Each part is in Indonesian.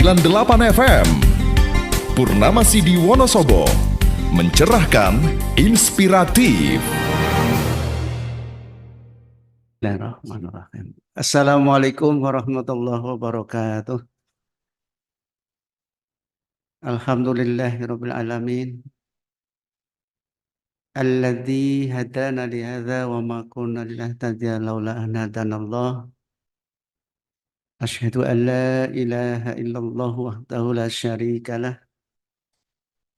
98 FM. Purnama Sidi Wonosobo, mencerahkan, inspiratif. Bismillahirrahmanirrahim. Assalamualaikum warahmatullahi wabarakatuh. Alhamdulillahirabbil alamin. Alladzi hadana li hadza wa ma kunna linahtadiya laula an hadanallah. Asyhadu an la ilaha illallah wahdahu la syarika lah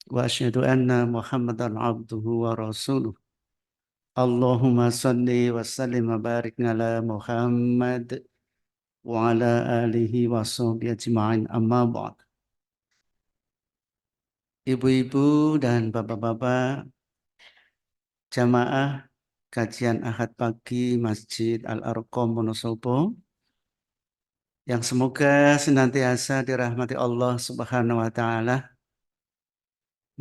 wa asyhadu anna Muhammadan abduhu wa rasuluh. Allahumma salli wa sallim wa barik ala Muhammad wa ala alihi wa sahbihi ajma'in, amma ba'd. Ibu-ibu dan bapak-bapak jamaah kajian Ahad pagi Masjid Al-Arqam Wonosobo yang semoga senantiasa dirahmati Allah Subhanahu wa taala.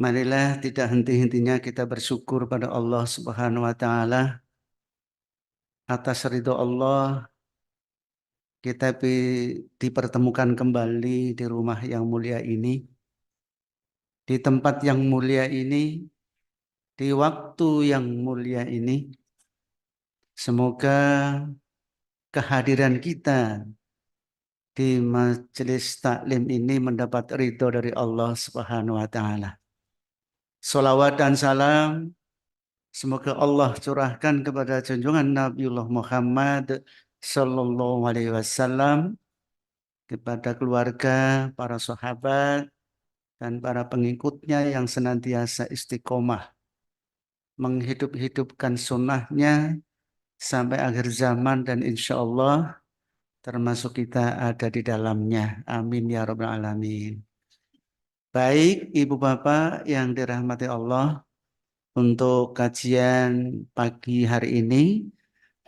Marilah tidak henti-hentinya kita bersyukur pada Allah Subhanahu wa taala atas ridho Allah kita dipertemukan kembali di rumah yang mulia ini, di tempat yang mulia ini, di waktu yang mulia ini. Semoga kehadiran kita di majelis taklim ini mendapat ridho dari Allah Subhanahu wa taala. Salawat dan salam semoga Allah curahkan kepada junjungan Nabiullah Muhammad sallallahu alaihi wasallam, kepada keluarga, para sahabat dan para pengikutnya yang senantiasa istiqomah menghidup-hidupkan sunnahnya sampai akhir zaman, dan insya Allah termasuk kita ada di dalamnya. Amin ya rabbal alamin. Baik ibu bapak yang dirahmati Allah, untuk kajian pagi hari ini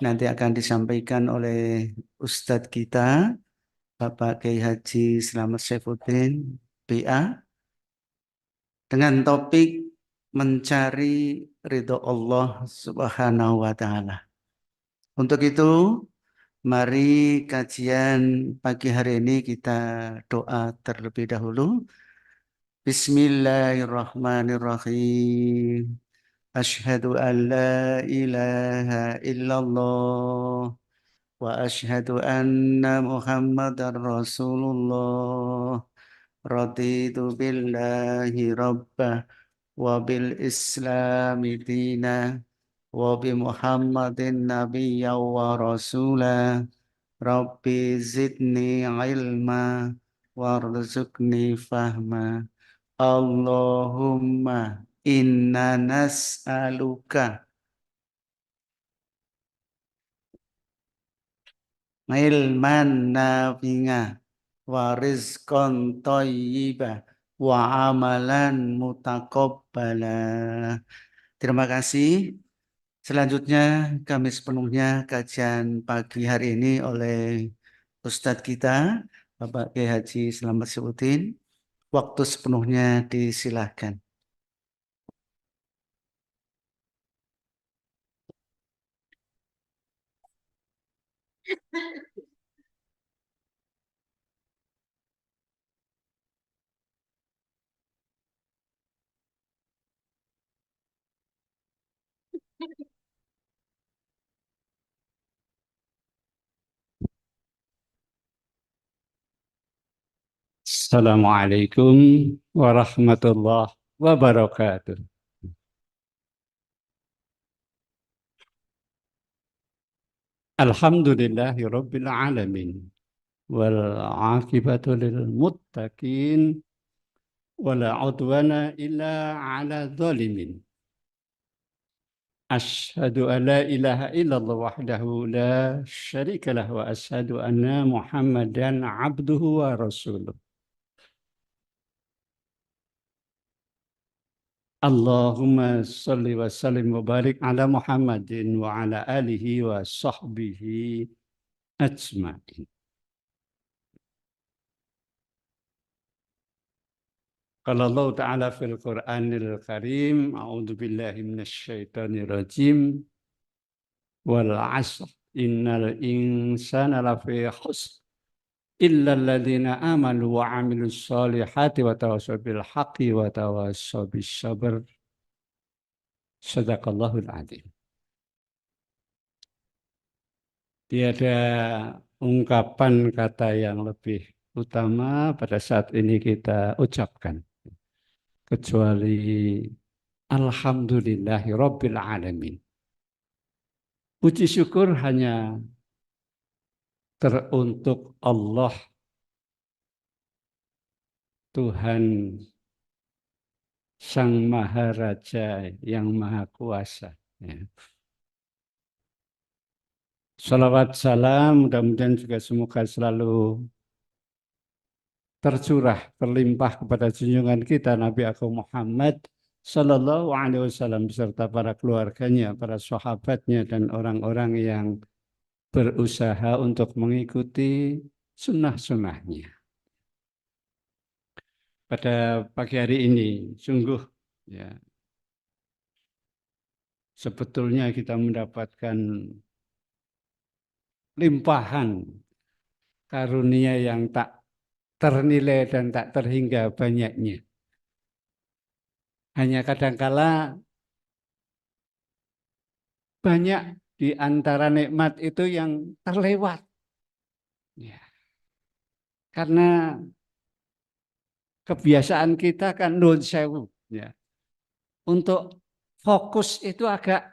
nanti akan disampaikan oleh Ustadz kita Bapak Kiai Haji Slamet Saifuddin BA dengan topik mencari ridho Allah Subhanahu wa taala. Untuk itu, mari kajian pagi hari ini kita doa terlebih dahulu. Bismillahirrahmanirrahim. Asyhadu an la ilaha illallah wa asyhadu anna Muhammadar Rasulullah. Raditu billahi rabbah wa bil islami dina wa bi Muhammadin nabiyya wa rasula. Rabbi zidni ilma warzuqni fahma. Allahumma inna nas'aluka ilman nafi'a wa rizqan thayyibah wa amalan mutaqabbala. Terima kasih. Selanjutnya kami sepenuhnya kajian pagi hari ini oleh Ustadz kita Bapak Kiai Haji Slamet Saifuddin. Waktu sepenuhnya disilahkan. Assalamualaikum warahmatullahi wabarakatuh. Alhamdulillahi rabbil alamin wal aqibatu lil muttaqin wala udwana illa ala zalimin. Asyhadu an la ilaha illallah wahdahu la syarika lah wa asyhadu anna Muhammadan abduhu wa rasuluh. Allahumma salli wa sallim wa barik ala Muhammadin wa ala alihi wa sahbihi ajma'in. Qala Allah Ta'ala fil Qur'anil Karim, a'udzu billahi minasy syaithanir rajim. Wal 'asr innal insana lafi khusr illal ladzina amanu wa 'amilus sholihati wa tawassaw bil haqqi wa tawassaw bis sabr. Shadaqallahul adzim. Tiada ungkapan kata yang lebih utama pada saat ini kita ucapkan kecuali alhamdulillahi rabbil alamin. Puji syukur hanya teruntuk Allah, Tuhan Sang Maharaja yang Maha Kuasa. Ya. Salawat salam mudah-mudahan juga semoga selalu tercurah, terlimpah kepada junjungan kita Nabi Agung Muhammad Sallallahu Alaihi Wasallam beserta para keluarganya, para sahabatnya dan orang-orang yang berusaha untuk mengikuti sunnah-sunnahnya. Pada pagi hari ini sungguh ya sebetulnya kita mendapatkan limpahan karunia yang tak ternilai dan tak terhingga banyaknya. Hanya kadangkala banyak di antara nikmat itu yang terlewat. Ya. Karena kebiasaan kita kan nun sewu. Ya. Untuk fokus itu agak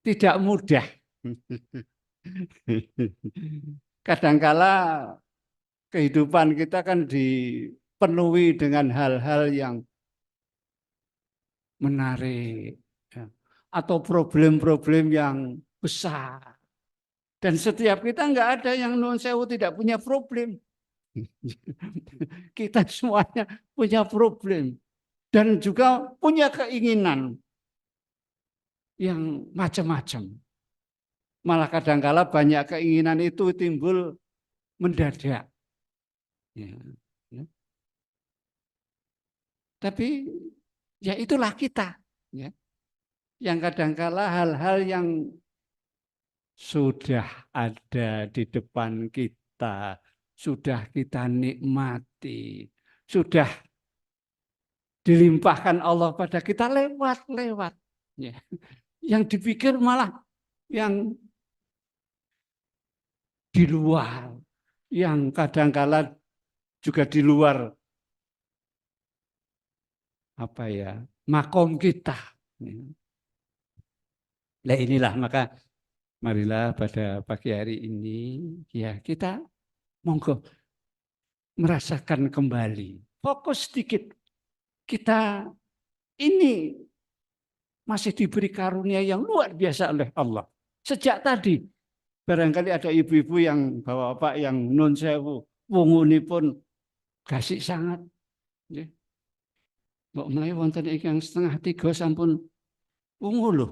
tidak mudah. Kadangkala kehidupan kita kan dipenuhi dengan hal-hal yang menarik ya, atau problem-problem yang besar. Dan setiap kita nggak ada yang nuwun sewu tidak punya problem. Kita semuanya punya problem dan juga punya keinginan yang macam-macam. Malah kadangkala banyak keinginan itu timbul mendadak. Ya, ya. Tapi ya itulah kita. Ya. Yang kadangkala hal-hal yang sudah ada di depan kita, sudah kita nikmati, sudah dilimpahkan Allah pada kita lewat-lewat. Ya. Yang dipikir malah yang di luar, yang kadangkala juga di luar apa ya makom kita. Nah inilah maka marilah pada pagi hari ini ya kita monggo merasakan kembali. Fokus sedikit. Kita ini masih diberi karunia yang luar biasa oleh Allah. Sejak tadi barangkali ada ibu-ibu yang bapak-bapak yang nun sewu wungunipun gasik sangat. Mbok menawi wonten ingkang 2:30 sampun wungu lho.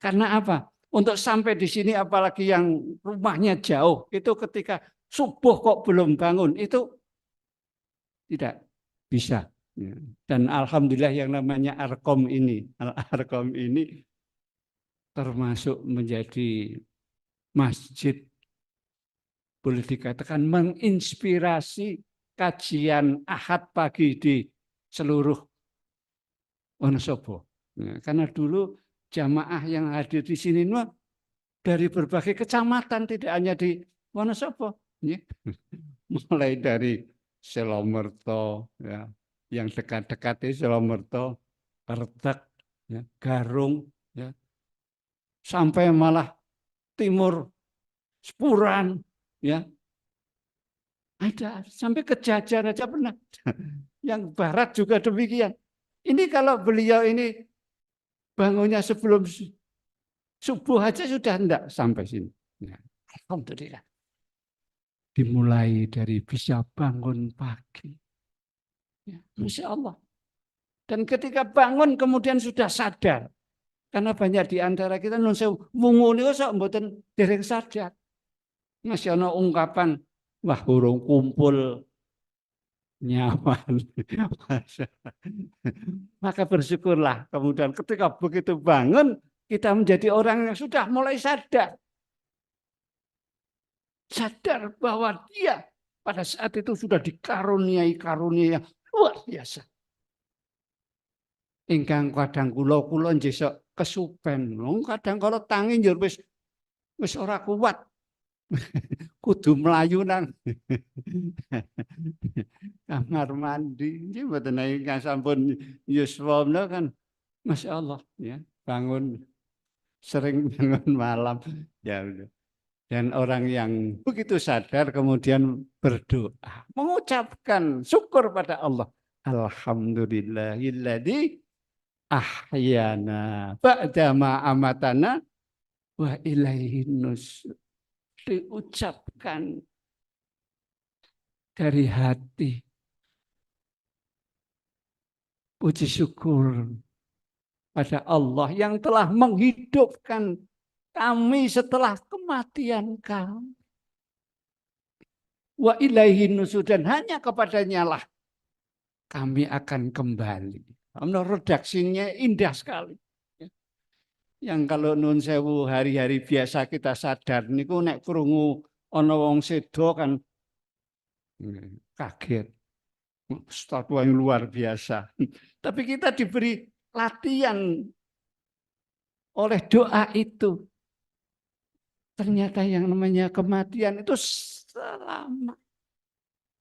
Karena apa? Untuk sampai di sini apalagi yang rumahnya jauh, itu ketika subuh kok belum bangun, itu tidak bisa. Dan alhamdulillah yang namanya Arkom ini, Al-Arkom ini termasuk menjadi masjid boleh dikatakan menginspirasi kajian Ahad pagi di seluruh Wonosobo. Karena dulu jamaah yang hadir di sini dari berbagai kecamatan, tidak hanya di Wonosobo, mulai dari Selomerto, ya, yang dekat-dekat di Selomerto, Kertek, ya, Garung, ya, sampai malah timur Sepuran, ya, ada sampai ke Jajar aja pernah. Yang barat juga demikian. Ini kalau beliau ini bangunnya sebelum subuh aja sudah enggak sampai sini. Ya, alhamdulillah. Dimulai dari bisa bangun pagi. Ya, Masya Allah. Dan ketika bangun kemudian sudah sadar. Karena banyak di antara kita nun sewu wungu niku sok mboten dereng sadar. Masih ana ungkapan wah urung kumpul nyaman. Maka bersyukurlah kemudian ketika begitu bangun kita menjadi orang yang sudah mulai sadar. sadar bahwa dia pada saat itu sudah dikaruniai karunia yang luar biasa. Ingkang kadang kula njesok kesupen. Kadang kalau tangi njur wis ora kuat. Kudu mlayu nang kamar mandi. Nggih mboten ingkang sampun yuswa kan Masya Allah ya, bangun sering bangun malam ya udah. Dan orang yang begitu sadar kemudian berdoa, mengucapkan syukur pada Allah. Alhamdulillahilladzi ahyana ba'da ma amatana wa ilaihin nusyur. Diucapkan dari hati. Puji syukur pada Allah yang telah menghidupkan kami setelah kematian kami. Wa ilaihin nusyur, dan hanya kepadanya lah kami akan kembali. Redaksinya indah sekali. Yang kalau nun sewu hari-hari biasa kita sadar niku nek krungu ana wong sedo kan kaget. Statwa yang luar biasa. Tapi kita diberi latihan oleh doa itu. Ternyata yang namanya kematian itu selama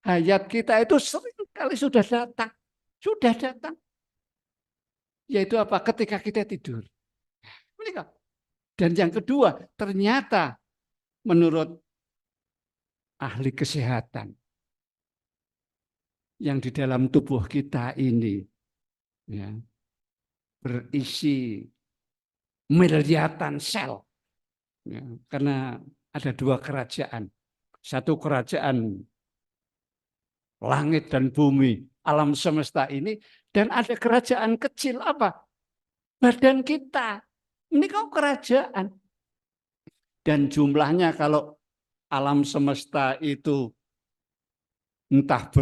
hayat kita itu seringkali sudah datang. Sudah datang. Yaitu apa? Ketika kita tidur. Dan yang kedua, ternyata menurut ahli kesehatan yang di dalam tubuh kita ini ya, berisi miliaran sel. Ya, karena ada dua kerajaan. Satu kerajaan langit dan bumi, alam semesta ini, dan ada kerajaan kecil apa? Badan kita. Ini kau kerajaan. Dan jumlahnya kalau alam semesta itu entah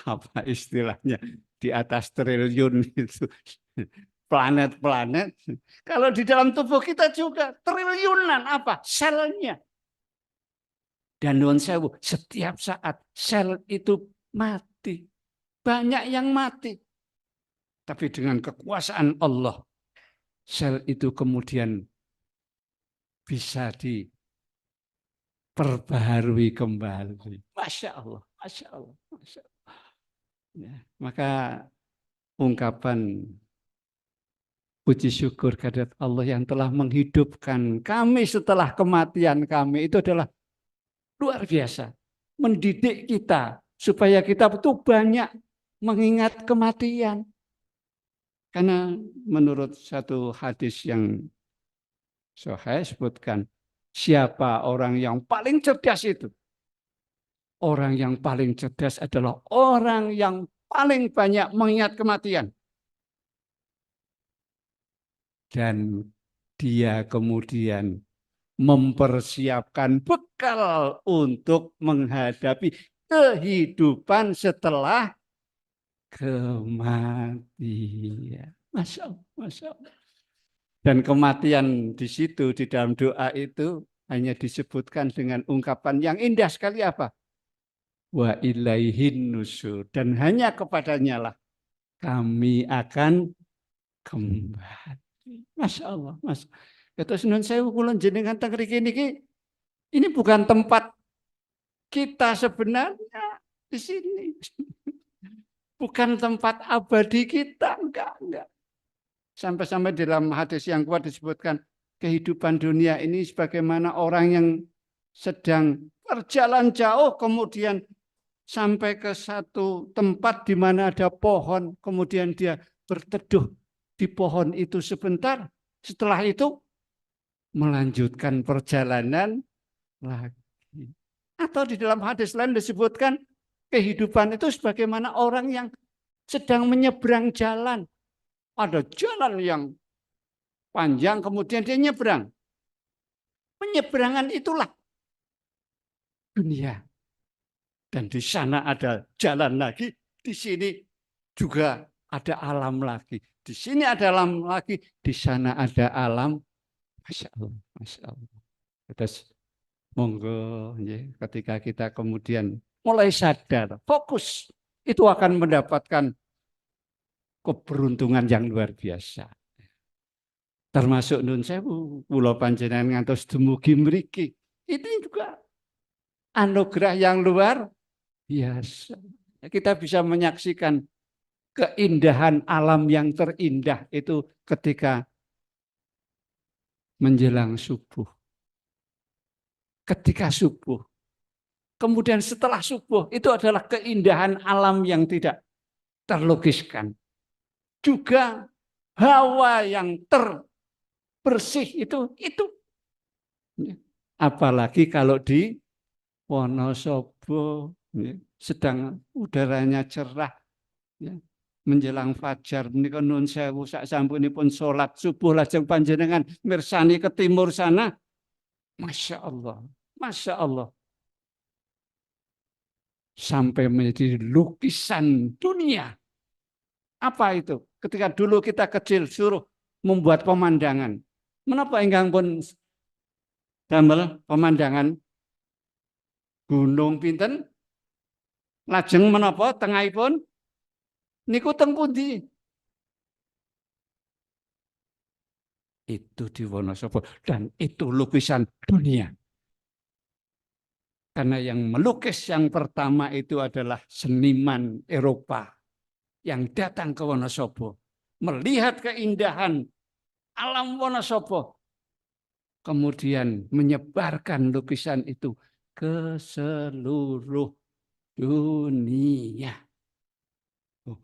apa istilahnya di atas triliun itu planet-planet. Kalau di dalam tubuh kita juga triliunan apa? Selnya. Dan nuwun sewu, setiap saat sel itu mati. Banyak yang mati. Tapi dengan kekuasaan Allah, sel itu kemudian bisa diperbaharui kembali. Masya Allah, Masya Allah, Masya Allah. Ya, maka ungkapan puji syukur kehadirat Allah yang telah menghidupkan kami setelah kematian kami itu adalah luar biasa. Mendidik kita supaya kita betul banyak mengingat kematian. Karena menurut satu hadis yang saya sebutkan, siapa orang yang paling cerdas itu? Orang yang paling cerdas adalah orang yang paling banyak mengingat kematian. Dan dia kemudian mempersiapkan bekal untuk menghadapi kehidupan setelah kematian. Masya Allah, Masya Allah. Dan kematian di situ, di dalam doa itu hanya disebutkan dengan ungkapan yang indah sekali apa? Wa ilaihin nusyur. Dan hanya kepadanya lah kami akan kembali. Masya Allah, Masya Allah. Terus nun sewu kula jenengan teng mriki niki ini bukan tempat kita sebenarnya di sini. Bukan tempat abadi kita, enggak. Sampai-sampai dalam hadis yang kuat disebutkan kehidupan dunia ini sebagaimana orang yang sedang berjalan jauh kemudian sampai ke satu tempat di mana ada pohon, kemudian dia berteduh di pohon itu sebentar, setelah itu melanjutkan perjalanan lagi. Atau di dalam hadis lain disebutkan kehidupan itu sebagaimana orang yang sedang menyeberang jalan. Ada jalan yang panjang, kemudian dia nyebrang. Penyeberangan itulah dunia. Dan di sana ada jalan lagi, di sini juga ada alam lagi. Di sini ada alam lagi, di sana ada alam. Masya Allah, Masya Allah. Terus monggo nggih, ketika kita kemudian mulai sadar, fokus, itu akan mendapatkan keberuntungan yang luar biasa. Termasuk nun sewu, kula panjenengan ngantos dumugi mriki. Ini juga anugerah yang luar biasa. Kita bisa menyaksikan keindahan alam yang terindah itu ketika menjelang subuh. Ketika subuh. Kemudian setelah subuh itu adalah keindahan alam yang tidak terlukiskan. Juga hawa yang bersih itu. Apalagi kalau di Wonosobo sedang udaranya cerah, menjelang fajar menika nun sewu sak sampunipun salat subuh lajeng panjenengan mirsani ke timur sana, Masya Allah, Masya Allah, sampai menjadi lukisan dunia. Apa itu? Ketika dulu kita kecil suruh membuat pemandangan. Menapa ingkang pun damel pemandangan gunung pinten? Lajeng menapa tengahipun niku teng pundi? Itu di Wonosobo dan itu lukisan dunia. Karena yang melukis yang pertama itu adalah seniman Eropa yang datang ke Wonosobo, melihat keindahan alam Wonosobo, kemudian menyebarkan lukisan itu ke seluruh dunia. Oh.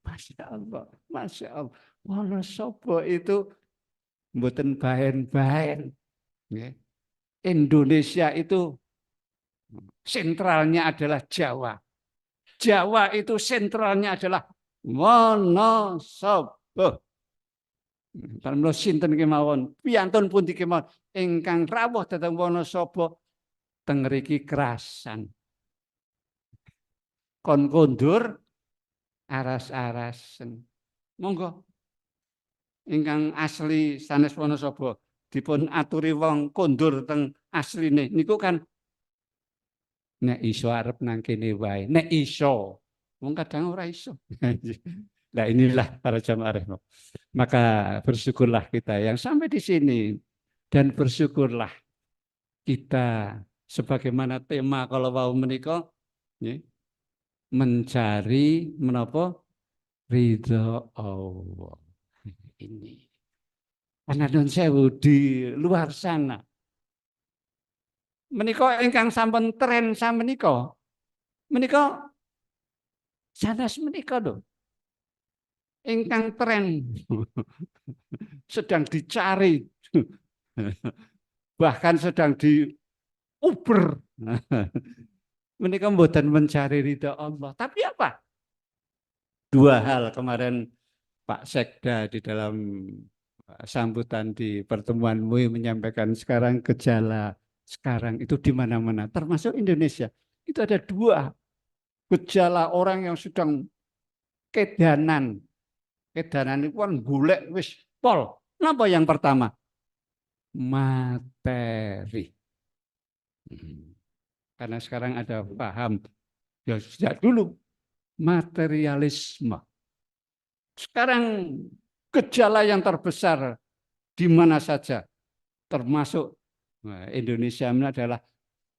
Masya Allah, Masya Allah. Wonosobo itu mboten bahen-bahen. Indonesia itu sentralnya adalah Jawa. Jawa itu sentralnya adalah Wonosobo. Pramila sinten kemawon, piyantun pundi kemawon ingkang rawuh dhateng Wonosobo teng mriki kerasan. Kon kondur aras-arasen. Monggo ingkang asli sanes Wonosobo dipun aturi wong kondur teng asline niku kan nek iso arep nang kene wae, nek iso. Wong kadang ora iso. Nah inilah para jamaah rahmat. Maka bersyukurlah kita yang sampai di sini dan bersyukurlah kita sebagaimana tema kalau wau menika mencari menapa ridho Allah. Ini karena nun sewu di luar sana menika ingkang sampun tren samenika menika sanes menika lho ingkang tren sedang dicari bahkan sedang diuber menika mboten mencari ridha Allah tapi apa dua hal kemarin Pak Sekda di dalam sambutan di pertemuan MUI menyampaikan sekarang gejala sekarang itu di mana-mana termasuk Indonesia itu ada dua gejala orang yang sedang kedanan itu kan golek wis pol. Napa yang pertama? Materi. Karena sekarang ada paham ya sejak dulu materialisme. Sekarang gejala yang terbesar di mana saja termasuk Indonesia ini adalah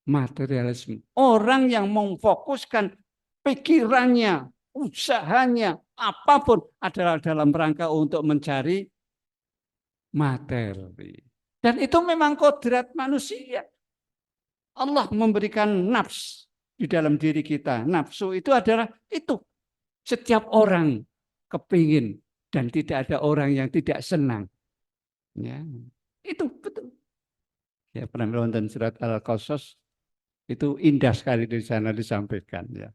materialisme. Orang yang memfokuskan pikirannya, usahanya, apapun adalah dalam rangka untuk mencari materi. Dan itu memang kodrat manusia. Allah memberikan nafs di dalam diri kita. Nafsu itu adalah itu. Setiap orang kepingin dan tidak ada orang yang tidak senang. Ya, itu betul. Ya, pernah nonton surat Al-Qasas itu indah sekali di sana disampaikan. Ya.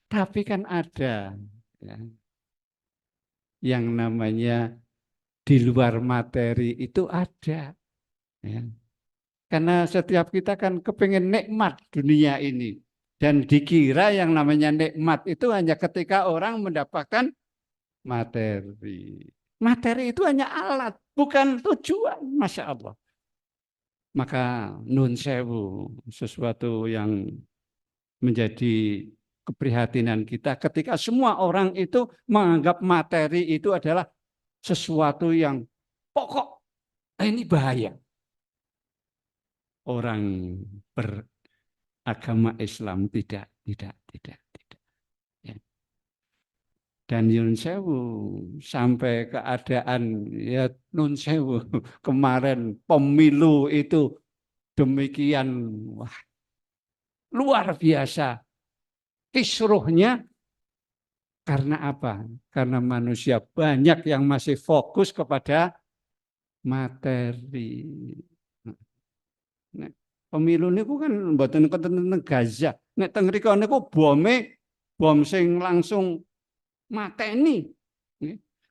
Tapi kan ada ya, yang namanya di luar materi itu ada. Ya. Karena setiap kita kan kepengen nikmat dunia ini. Dan dikira yang namanya nikmat itu hanya ketika orang mendapatkan materi. Materi itu hanya alat, bukan tujuan. Masya Allah. Maka nun sewu, sesuatu yang menjadi keprihatinan kita ketika semua orang itu menganggap materi itu adalah sesuatu yang pokok. Nah, ini bahaya. Orang beragama Islam tidak. Ya. Dan Yun Sewu sampai keadaan ya Nun Sewu kemarin pemilu itu demikian wah, luar biasa kisruhnya. Karena apa? Karena manusia banyak yang masih fokus kepada materi. Nah, pemilu niku kan mboten konten Gaza. Nek teng mriko niku bom sing langsung mateni.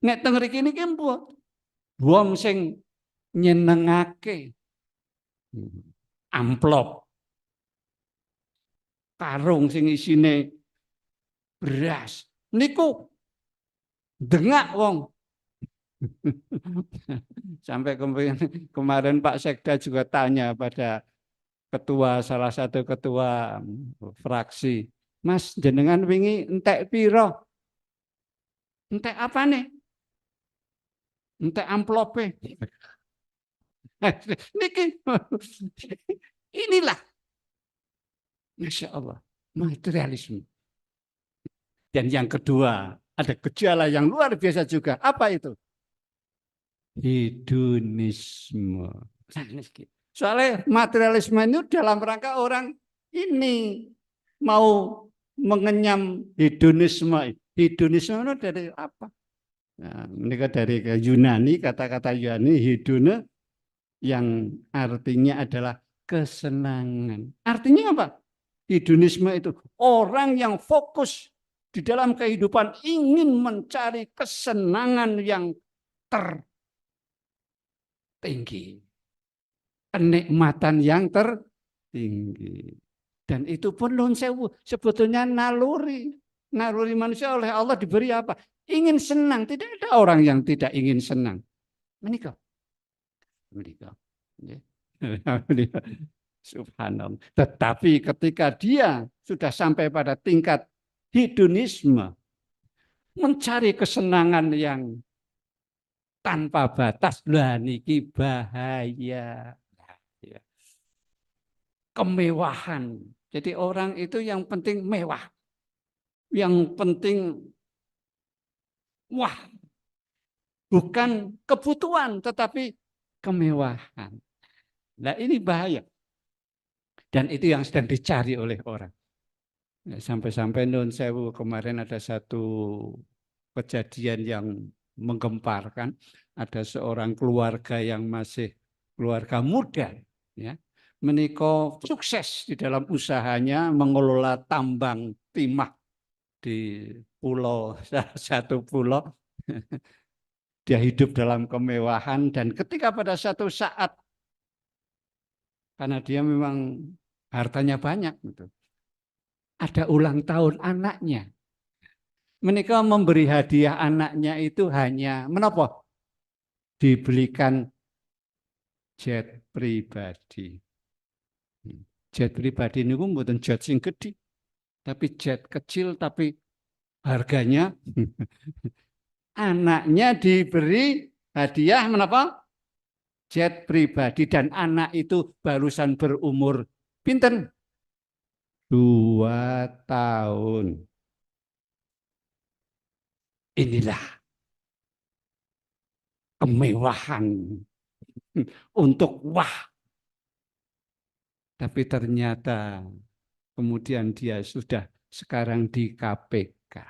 Nek teng mriki niki bom sing nyenengake. Amplop. Karung sing isine beras. Niku dengak wong. Sampai kemarin Pak Sekda juga tanya pada salah satu ketua fraksi, Mas jenengan wingi entek piro? Entek apa nih? Entek amplope. Niki inilah Masya Allah materialisme. Dan yang kedua, ada gejala yang luar biasa juga. Apa itu? Hedonisme. Soalnya materialisme itu dalam rangka orang ini mau mengenyam hedonisme. Hedonisme itu dari apa? Nah, mereka dari Yunani, kata-kata Yunani, hedone yang artinya adalah kesenangan. Artinya apa? Hedonisme itu orang yang fokus di dalam kehidupan ingin mencari kesenangan yang tertinggi. Kenikmatan yang tertinggi. Dan itu pun Nun Sewu sebetulnya naluri. Naluri manusia oleh Allah diberi apa? Ingin senang. Tidak ada orang yang tidak ingin senang. Menikah. Subhanallah. Tetapi ketika dia sudah sampai pada tingkat hedonisme, mencari kesenangan yang tanpa batas, lah niki bahaya. Kemewahan. Jadi orang itu yang penting mewah. Yang penting wah. Bukan kebutuhan tetapi kemewahan. Nah, ini bahaya. Dan itu yang sedang dicari oleh orang. Sampai-sampai Nun Sewu kemarin ada satu kejadian yang menggemparkan. Ada seorang keluarga yang masih keluarga muda, ya, menika sukses di dalam usahanya mengelola tambang timah di pulau, salah satu pulau. Dia hidup dalam kemewahan dan ketika pada satu saat karena dia memang hartanya banyak, gitu, ada ulang tahun anaknya. Mereka memberi hadiah anaknya itu hanya menapa? Dibelikan jet pribadi. Jet pribadi ini bukan jet sing gede, tapi jet kecil tapi harganya anaknya diberi hadiah menapa? Jet pribadi dan anak itu barusan berumur pinten? 2 tahun. Inilah kemewahan untuk wah. Tapi ternyata kemudian dia sudah sekarang di KPK.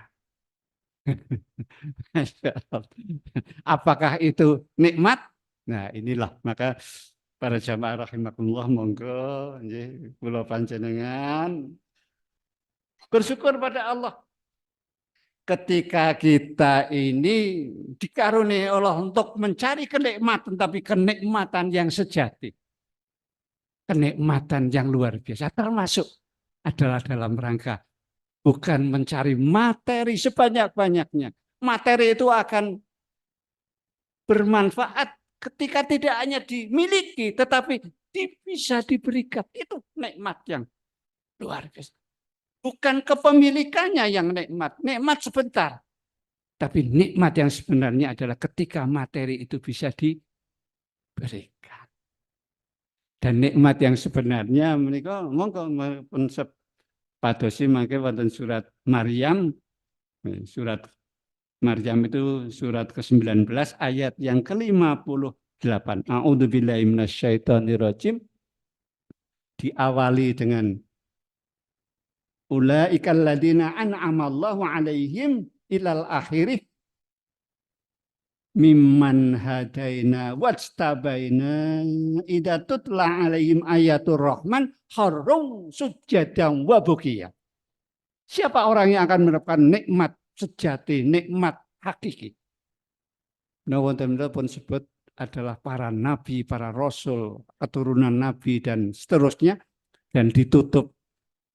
Apakah itu nikmat? Nah, inilah maka para jamaah rahimakumullah monggo nggih kula panjenengan bersyukur pada Allah. Ketika kita ini dikaruniai Allah untuk mencari kenikmatan, tapi kenikmatan yang sejati. Kenikmatan yang luar biasa, termasuk adalah dalam rangka bukan mencari materi sebanyak-banyaknya. Materi itu akan bermanfaat ketika tidak hanya dimiliki, tetapi bisa diberikan. Itu nikmat yang luar biasa. Bukan kepemilikannya yang nikmat. Nikmat sebentar. Tapi nikmat yang sebenarnya adalah ketika materi itu bisa diberikan. Dan nikmat yang sebenarnya mereka monggo konsep padosi mangke wonten surat Maryam. Surat Maryam itu surat ke-19 ayat yang ke-58. A'udzubillahi minasyaitonirrajim. Diawali dengan ulaikal ladzina an'amallahu alaihim ilal akhirih mimman hadaina wajtabaina idza tutla alaihim ayatur rahman kharru sujadan wa bukiya. Siapa orang yang akan mendapatkan nikmat sejati, nikmat hakiki? Nah, wonten pun sebut adalah para nabi, para rasul, keturunan nabi dan seterusnya, dan ditutup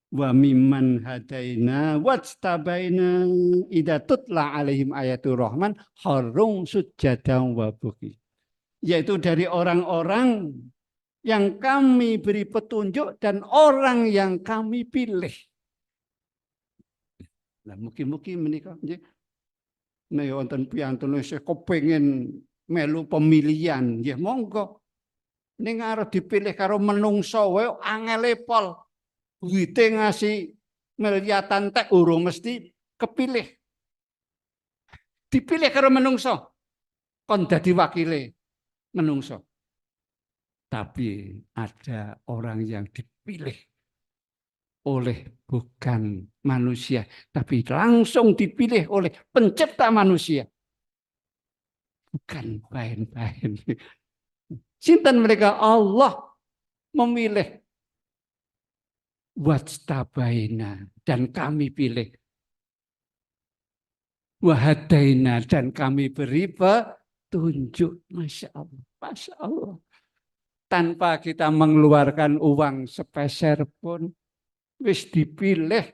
wa mimman hadaina wajtabaina idza tutla alaihim ayatur rahman kharru sujadan wa buki. Yaitu dari orang-orang yang kami beri petunjuk dan orang yang kami pilih. Nah, mugi-mugi menika nggih. Nek wonten piyantun isih kepengin melu pemilihan, nggih monggo. Ning arep dipilih karo menungso wae angele pol. Duite ngasih miliatan tek urung mesti kepilih. Dipilih karo menungso. Kon dadi wakile menungso. Tapi ada orang yang dipilih oleh bukan manusia, tapi langsung dipilih oleh pencipta manusia. Bukan bain-bain. Sinten mereka? Allah memilih. Wajtabaina, dan kami pilih. Wahadaina, dan kami beri petunjuk. Masya Allah, Masya Allah. Tanpa kita mengeluarkan uang sepeser pun, wis dipilih,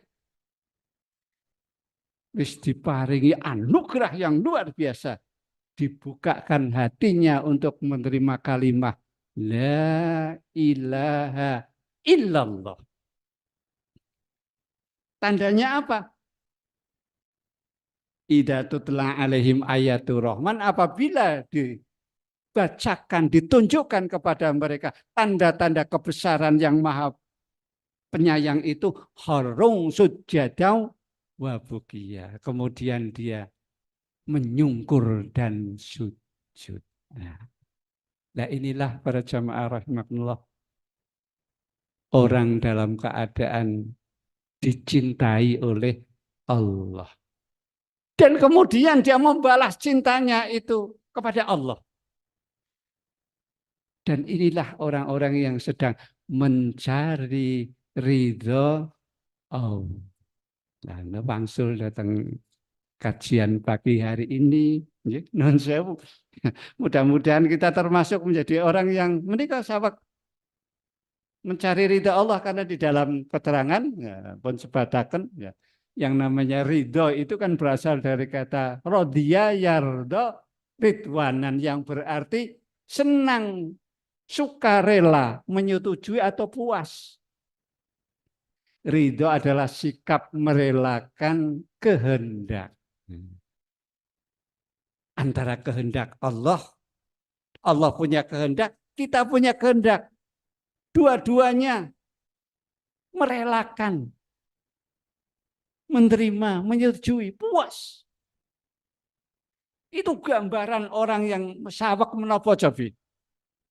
wis diparingi anugerah yang luar biasa. Dibukakan hatinya untuk menerima kalimat La ilaha illallah. Tandanya apa? Idza tutla alaihim ayatur rahman, apabila dibacakan, ditunjukkan kepada mereka tanda-tanda kebesaran yang maha penyayang itu, kharru sujadan wa bukiya. Kemudian dia menyungkur dan sujud. Nah inilah para jamaah rahimakumullah, orang dalam keadaan dicintai oleh Allah. Dan kemudian dia membalas cintanya itu kepada Allah. Dan inilah orang-orang yang sedang mencari ridho Allah. Nah, wangsul datang kajian pagi hari ini. Non sewu. Mudah-mudahan kita termasuk menjadi orang yang menikah sahabat mencari ridha Allah, karena di dalam keterangan ya, pun sebataken ya, yang namanya ridho itu kan berasal dari kata rodiya yardo ridwanan, yang berarti senang, sukarela, menyetujui atau puas. Ridho adalah sikap merelakan kehendak. Antara kehendak Allah, Allah punya kehendak, kita punya kehendak. Dua-duanya merelakan, menerima, menyetujui, puas. Itu gambaran orang yang sawek menapa jabi.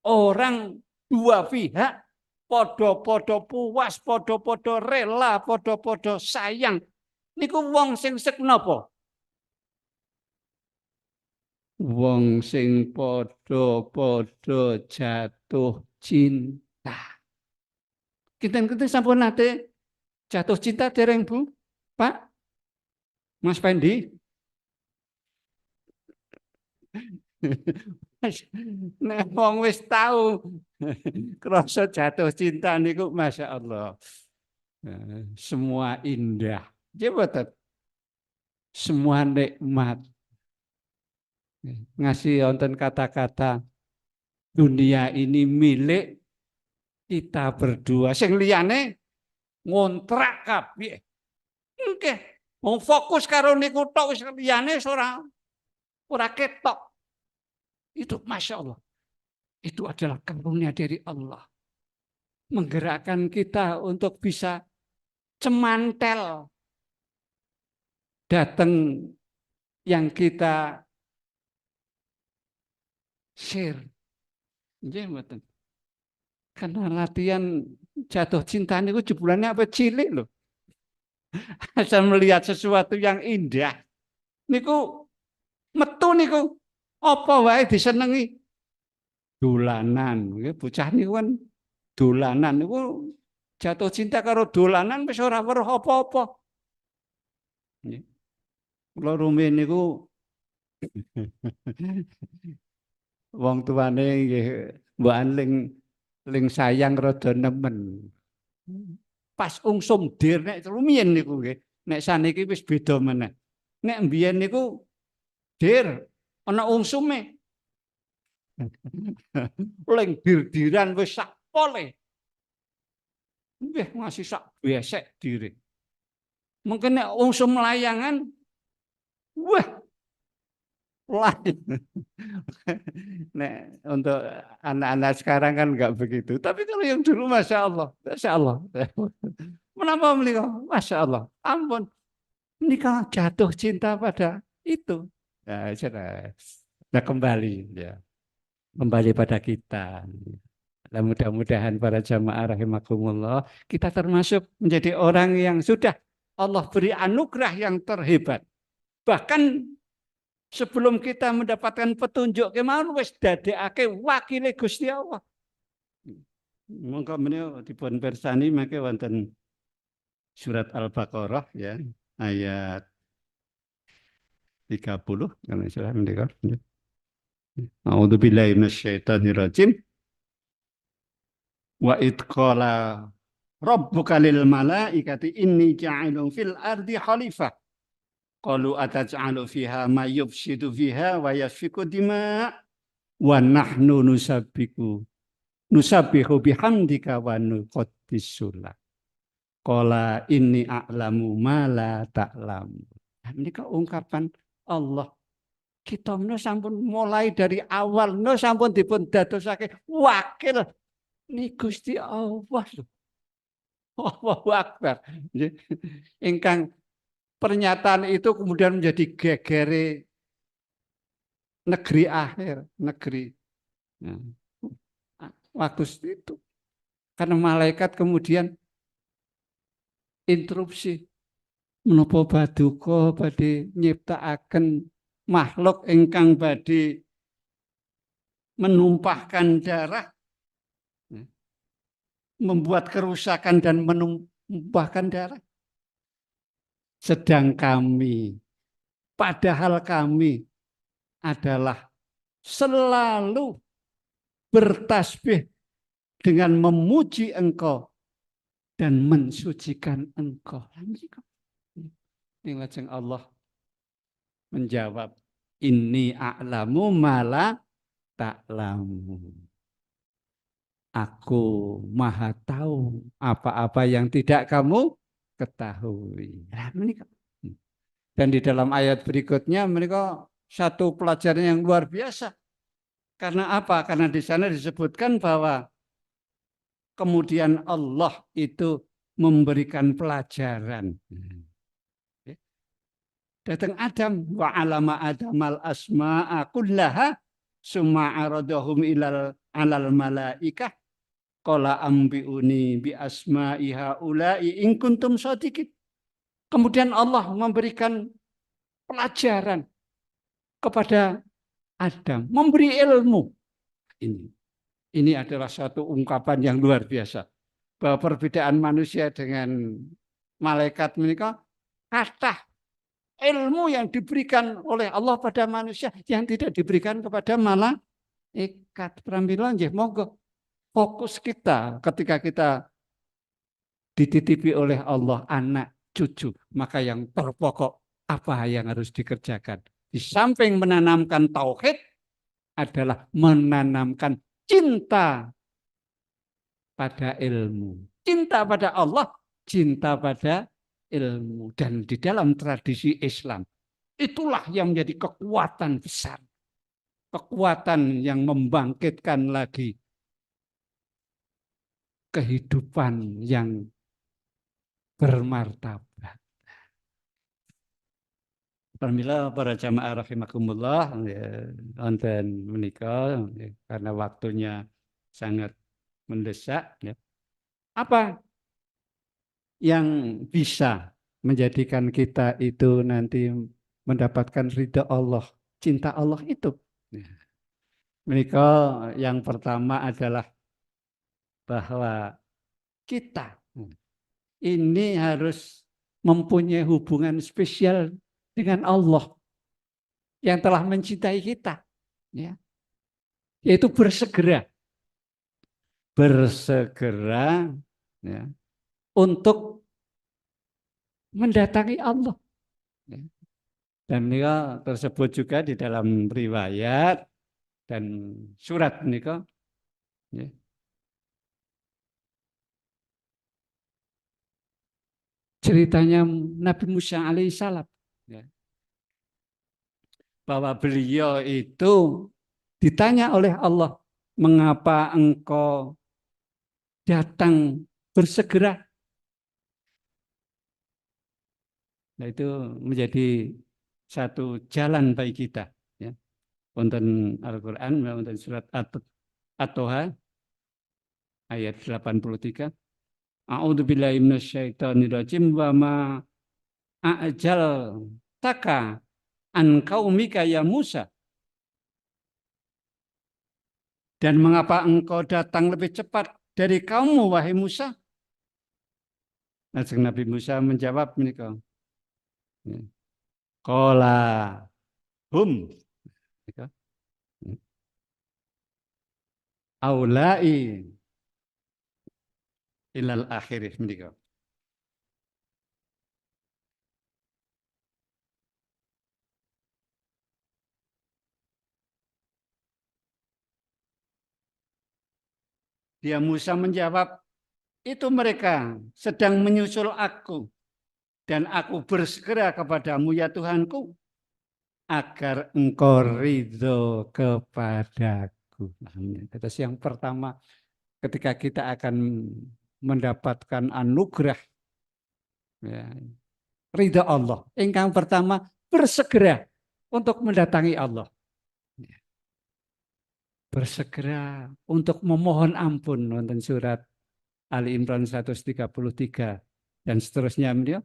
Orang dua pihak podo-podo puas, podo-podo rela, podo-podo sayang. Niku wong sing sek napa? Wong sing podo-podo jatuh cinta. Kita sampun nate jatuh cinta dereng Bu? Pak? Mas Pendi? Nek wong wis tahu krasa jatuh cinta niku Masya Allah. Semua indah. Nggih, semua nikmat. Ngasih wonten kata-kata dunia ini milik kita berdua, sing liyane ngontrak kabeh. Nggih, wong fokus karo niku tok, wis liyane ora ketok. Itu Masya Allah. Itu adalah karunia dari Allah. Menggerakkan kita untuk bisa cemantel datang yang kita share. Nggih mboten. Karena latihan jatuh cinta niku jebulannya apa cilik loh. Asal melihat sesuatu yang indah niku metu niku apa wae disenengi. Dolanan, nggih bocah niku kan dolanan niku jatuh cinta karo dolanan wis ora weruh apa-apa. Nggih. Kula rumiyin niku wong tuane nggih mbokan ling sayang rada nemen. Pas ungsum dir nek rumiyin niku nggih. Nek saniki wis beda meneh. Nek mbiyen niku dir ana ungsume. Ling dir-diran wis sak pole. Nggih masih sak besek dire. Mungkin nek ungsum layangan wah lain. Nek untuk anak-anak sekarang kan enggak begitu. Tapi kalau yang dulu Masya Allah. Masya Allah. Menapa menika? Masya Allah. Ampun. Menika jatuh cinta pada itu. Nah, nah kembali ya. Kembali pada kita. Nah, mudah-mudahan para jamaah rahimakumullah kita termasuk menjadi orang yang sudah Allah beri anugerah yang terhebat. Bahkan sebelum kita mendapatkan petunjuk kemauan wis dadekake wakile Gusti Allah. Monggo menika dipun pirsani mangke wonten surat Al-Baqarah ya ayat 30 kalau salah menika. A'udzubillahi minasyaitonirrajim. Wa id qala rabbuka lil malaikati inni ja'ilun fil ardi khalifah. Qalu ataj'alu fiha ma yufsidu fiha wa yasfiku dima wa nahnu nusabbihu bihamdika wa nuqaddisu lak. Qala inni a'lamu ma la ta'lamu. Ini ungkapan Allah. Kita sampun mulai dari awal sampun dipun dadosake wakil ni Gusti Allah. Allahu Akbar. Ingkang pernyataan itu kemudian menjadi gegere negeri akhir, negeri. Nah, waktu itu. Karena malaikat kemudian interupsi. Menapa paduka badhe nyiptakaken makhluk ingkang badhe menumpahkan darah, membuat kerusakan dan menumpahkan darah. Sedang kami, padahal kami adalah selalu bertasbih dengan memuji Engkau dan mensucikan Engkau. Ini lajeng Allah menjawab, inni a'lamu ma la ta'lamu. Aku maha tahu apa-apa yang tidak kamu ketahui. Dan di dalam ayat berikutnya mereka satu pelajaran yang luar biasa. Karena apa? Karena di sana disebutkan bahwa kemudian Allah itu memberikan pelajaran. Datang Adam wa alama Adamal asma'a kullaha summa aradahum alal malaikah qala ambiuni bi asma'i haula'i in kuntum shadiqin. Kemudian Allah memberikan pelajaran kepada Adam, memberi ilmu. Ini adalah satu ungkapan yang luar biasa bahwa perbedaan manusia dengan malaikat menika kathah ilmu yang diberikan oleh Allah pada manusia yang tidak diberikan kepada malaikat. Pramila nggih monggo fokus kita ketika kita dititipi oleh Allah anak cucu, maka yang terpokok apa yang harus dikerjakan? Di samping menanamkan tauhid adalah menanamkan cinta pada ilmu. Cinta pada Allah, cinta pada ilmu. Dan di dalam tradisi Islam, itulah yang menjadi kekuatan besar. Kekuatan yang membangkitkan lagi kehidupan yang bermartabat. Alhamdulillah para jamaah rahimakumullah, wonten menika karena waktunya sangat mendesak. Apa yang bisa menjadikan kita itu nanti mendapatkan ridha Allah, cinta Allah itu? Menika yang pertama adalah bahwa kita ini harus mempunyai hubungan spesial dengan Allah yang telah mencintai kita, ya. Yaitu bersegera ya, untuk mendatangi Allah. Ya. Dan ini tersebut juga di dalam riwayat dan surat ini, ya. Ceritanya Nabi Musa alaihissalam, ya, bahwa beliau itu ditanya oleh Allah, mengapa engkau datang bersegera? Nah, itu menjadi satu jalan bagi kita, ya. Wonten Al-Qur'an, wonten surat At-Toha ayat 83. A'udzubillahi minasyaitonirrajim wa ma a'jal taka an qaumika ya Musa. Dan mengapa engkau datang lebih cepat dari kaummu wahai Musa? Nabi Musa menjawab menika. Qala hum aulai ilal akhirih menika. Dia Musa menjawab, itu mereka sedang menyusul aku dan aku bersegera kepadamu ya Tuhanku agar engkau ridho kepadaku. Terus yang pertama ketika kita akan mendapatkan anugerah, ya, ridha Allah. Yang pertama bersegera untuk mendatangi Allah. Bersegera untuk memohon ampun. Nonton surat Ali Imran 133 dan seterusnya beliau.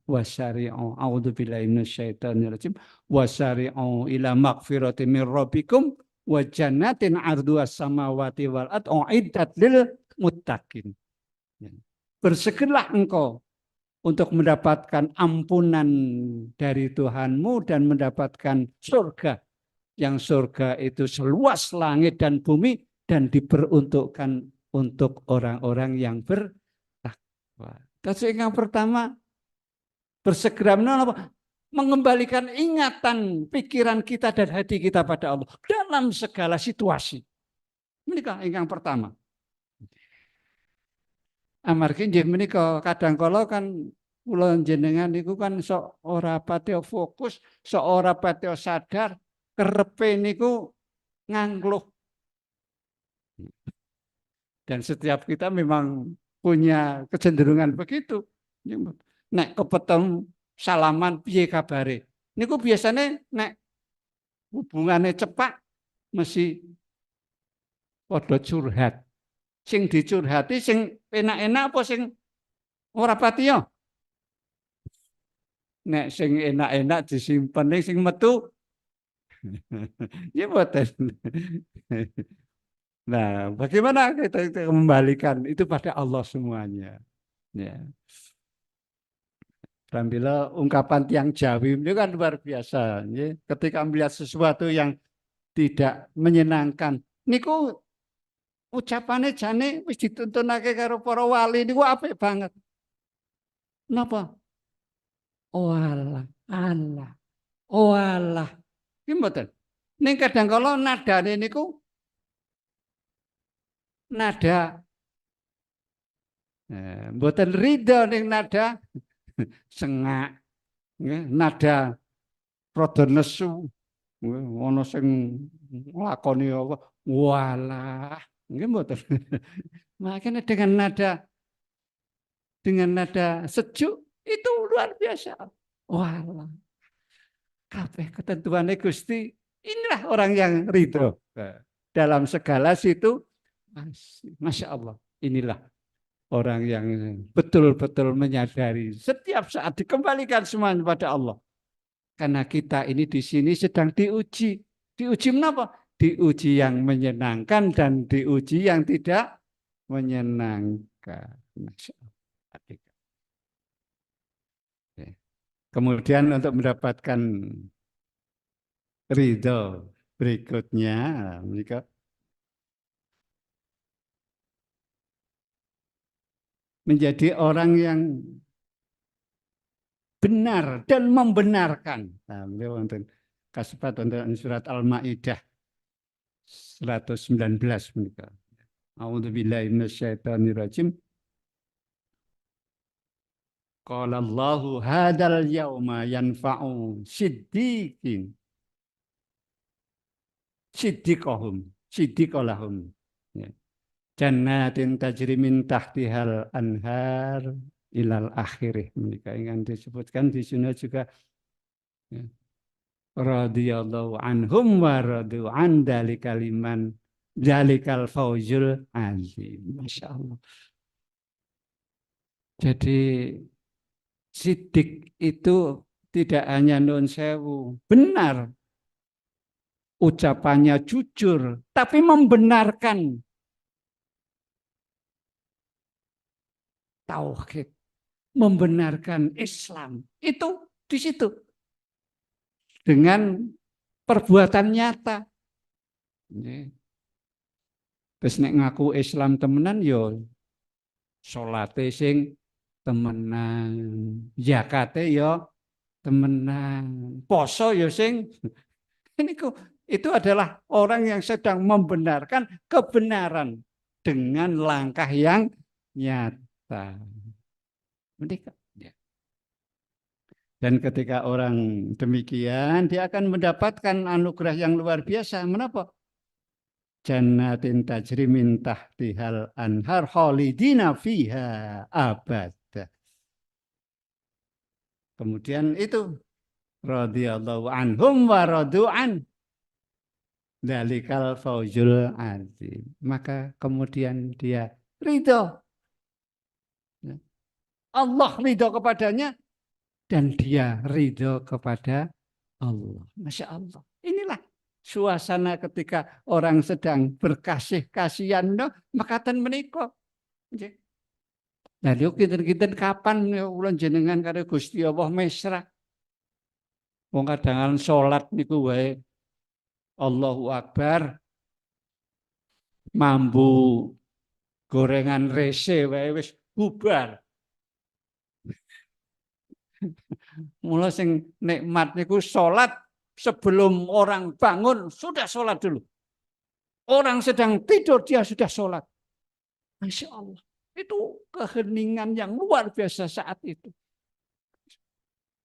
Wasyari'u a'udzubillahi minasyaitonirrajim wasyari'u ila magfirati min rabbikum wa jannatin 'arduhas samawati wal ardh u'iddat lil muttaqin. Bersegeralah engkau untuk mendapatkan ampunan dari Tuhanmu dan mendapatkan surga. Yang surga itu seluas langit dan bumi dan diperuntukkan untuk orang-orang yang bertakwa. Terus yang pertama, bersegera mengembalikan ingatan pikiran kita dan hati kita pada Allah dalam segala situasi. Menika yang pertama. Amargi nggih menika kadang kala kan kula jenengan niku kan sok ora pati fokus, sok ora pati sadar, kerepe niku ngangluh. Dan setiap kita memang punya kecenderungan begitu. Nek kepeteng salaman piye kabare. Niku biasanya nek hubungannya cepat mesti padha curhat. Sing dicurhati sing enak-enak apa sing ora pati yo? Nek sing enak-enak disimpen sing metu. Ya boten. Nah, bagaimana kita kembalikan itu pada Allah semuanya. Ya. Alhamdulillah ungkapan tiang Jawi itu kan luar biasa. Ya. Ketika melihat sesuatu yang tidak menyenangkan, niku ucapannya jane wis dituntunake karo para wali niku apik banget. Napa? Oh Allah, Allah. Oh Allah. Ki mboten. Ning kadang kala nadane niku nada Mboten ridho ning nada sengak, nggih, nada rada nesu. Ono sing nglakoni apa? Walah, nggih mboten. Makanya dengan nada sejuk itu luar biasa. Walah. Kabeh ketentuannya Gusti, inilah orang yang ridho. Dalam segala situ, Masya Allah, inilah orang yang betul-betul menyadari setiap saat dikembalikan semuanya pada Allah. Karena kita ini di sini sedang diuji. Diuji mengapa? Diuji yang menyenangkan dan diuji yang tidak menyenangkan. Masya Allah. Kemudian untuk mendapatkan ridho berikutnya, menjadi orang yang benar dan membenarkan. Nah, beliau untuk kasbat untuk surat Al-Maidah 119 menika. A'udzubillahi minasyaitonirrajim. Qala Allahu hadzal yauma yanfa'u siddiqin siddiqalahum. Jannatin tajri min tahtihal anhar ilal akhirih. Mereka ingin disebutkan di sini juga ya, radhiyallahu anhum wa radu an dalikal fauzul azim. Masya Allah. Jadi sidik itu tidak hanya nun sewu, benar. Ucapannya jujur, tapi membenarkan tauhid, membenarkan Islam. Itu di situ. Dengan perbuatan nyata. Terus nek ngaku Islam temenan yo salate sing temenan, zakate yo temenan, poso yo sing itu adalah orang yang sedang membenarkan kebenaran dengan langkah yang nyata. Menikah. Dan ketika orang demikian, dia akan mendapatkan anugerah yang luar biasa. Menapa? Jannatin tajri min tahtihal anhar khalidina fiha abada. Kemudian itu radhiyallahu anhum wa radu'an dalikal fauzul azim. Maka kemudian dia ridho. Allah ridho kepadanya dan dia ridho kepada Allah. Masya Allah. Inilah suasana ketika orang sedang berkasih-kasihan, no, maka ten menika. Nah, yuk kinten-kinten kapan kula jenengan karo Gusti Allah mesra. Wong kadangan salat niku wae Allahu Akbar. Mambu gorengan rese wae wis bubar. Mula sing nikmat niku salat sebelum orang bangun sudah salat dulu. Orang sedang tidur dia sudah salat. Masya Allah. Itu keheningan yang luar biasa saat itu.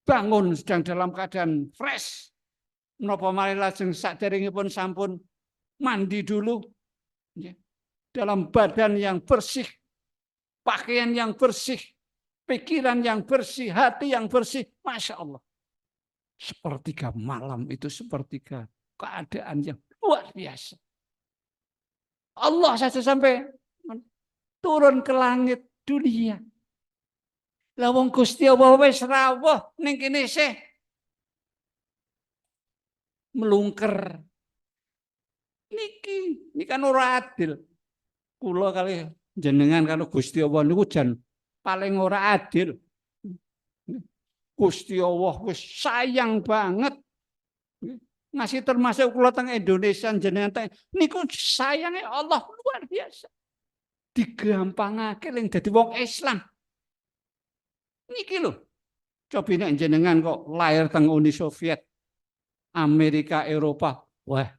Bangun sedang dalam keadaan fresh. Menapa malih lajeng saderengipun sampun mandi dulu. Dalam badan yang bersih. Pakaian yang bersih. Pikiran yang bersih, hati yang bersih. Masya Allah. Sepertiga malam itu sepertiga keadaan yang luar biasa. Allah saja sampai turun ke langit dunia. Lah wong Gusti Allah wis rawuh ning kene sih. Melungker. Niki kan ora adil. Kula kali jenengan kalau Gusti Allah niku jan paling ora adil. Gusti Allah wis sayang banget. Ngasih termasuk kula teng Indonesia jenengan teng niku sayange Allah luar biasa. Digampangake ling dadi wong Islam. Niki lho. Coba nek jenengan kok lahir teng Uni Soviet, Amerika, Eropa. Wah.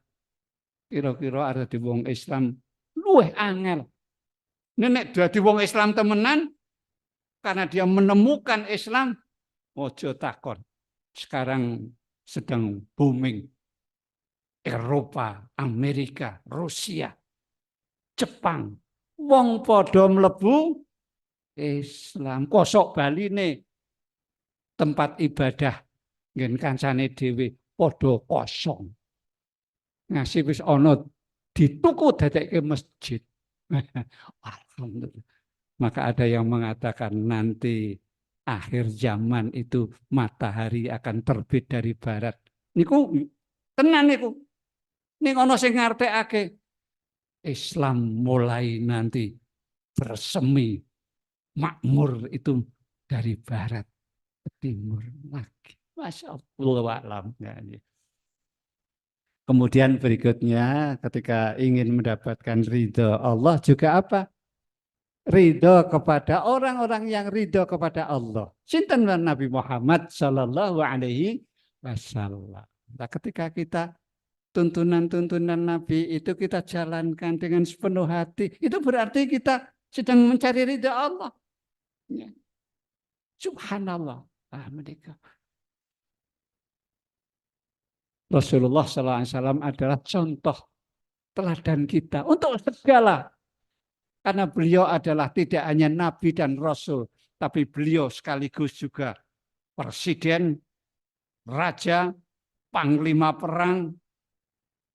Kira-kira ada di wong Islam luwih angel. Nek dadi wong Islam temenan karena dia menemukan Islam, ojo takon. Sekarang sedang booming. Eropa, Amerika, Rusia, Jepang. Wong podo mlebu Islam. Kosok Bali nih tempat ibadah ngen kancane dhewe podo kosong. Ngasih wis ana dituku dadekke masjid. Alhamdulillah. Maka ada yang mengatakan nanti akhir zaman itu matahari akan terbit dari barat. Niku tenan niku. Ning ana sing ngartekake Islam mulai nanti bersemi makmur itu dari barat ke timur lagi. Masya Allah alam. Kemudian berikutnya ketika ingin mendapatkan ridho Allah juga apa? Ridho kepada orang-orang yang ridho kepada Allah. Sinten Nabi Muhammad Sallallahu Alaihi Wasallam. Nah, ketika kita tuntunan-tuntunan Nabi itu kita jalankan dengan sepenuh hati, itu berarti kita sedang mencari ridha Allah. Ya. Subhanallah. Mereka. Rasulullah SAW adalah contoh teladan kita untuk segala. Karena beliau adalah tidak hanya Nabi dan Rasul, tapi beliau sekaligus juga presiden, raja, panglima perang,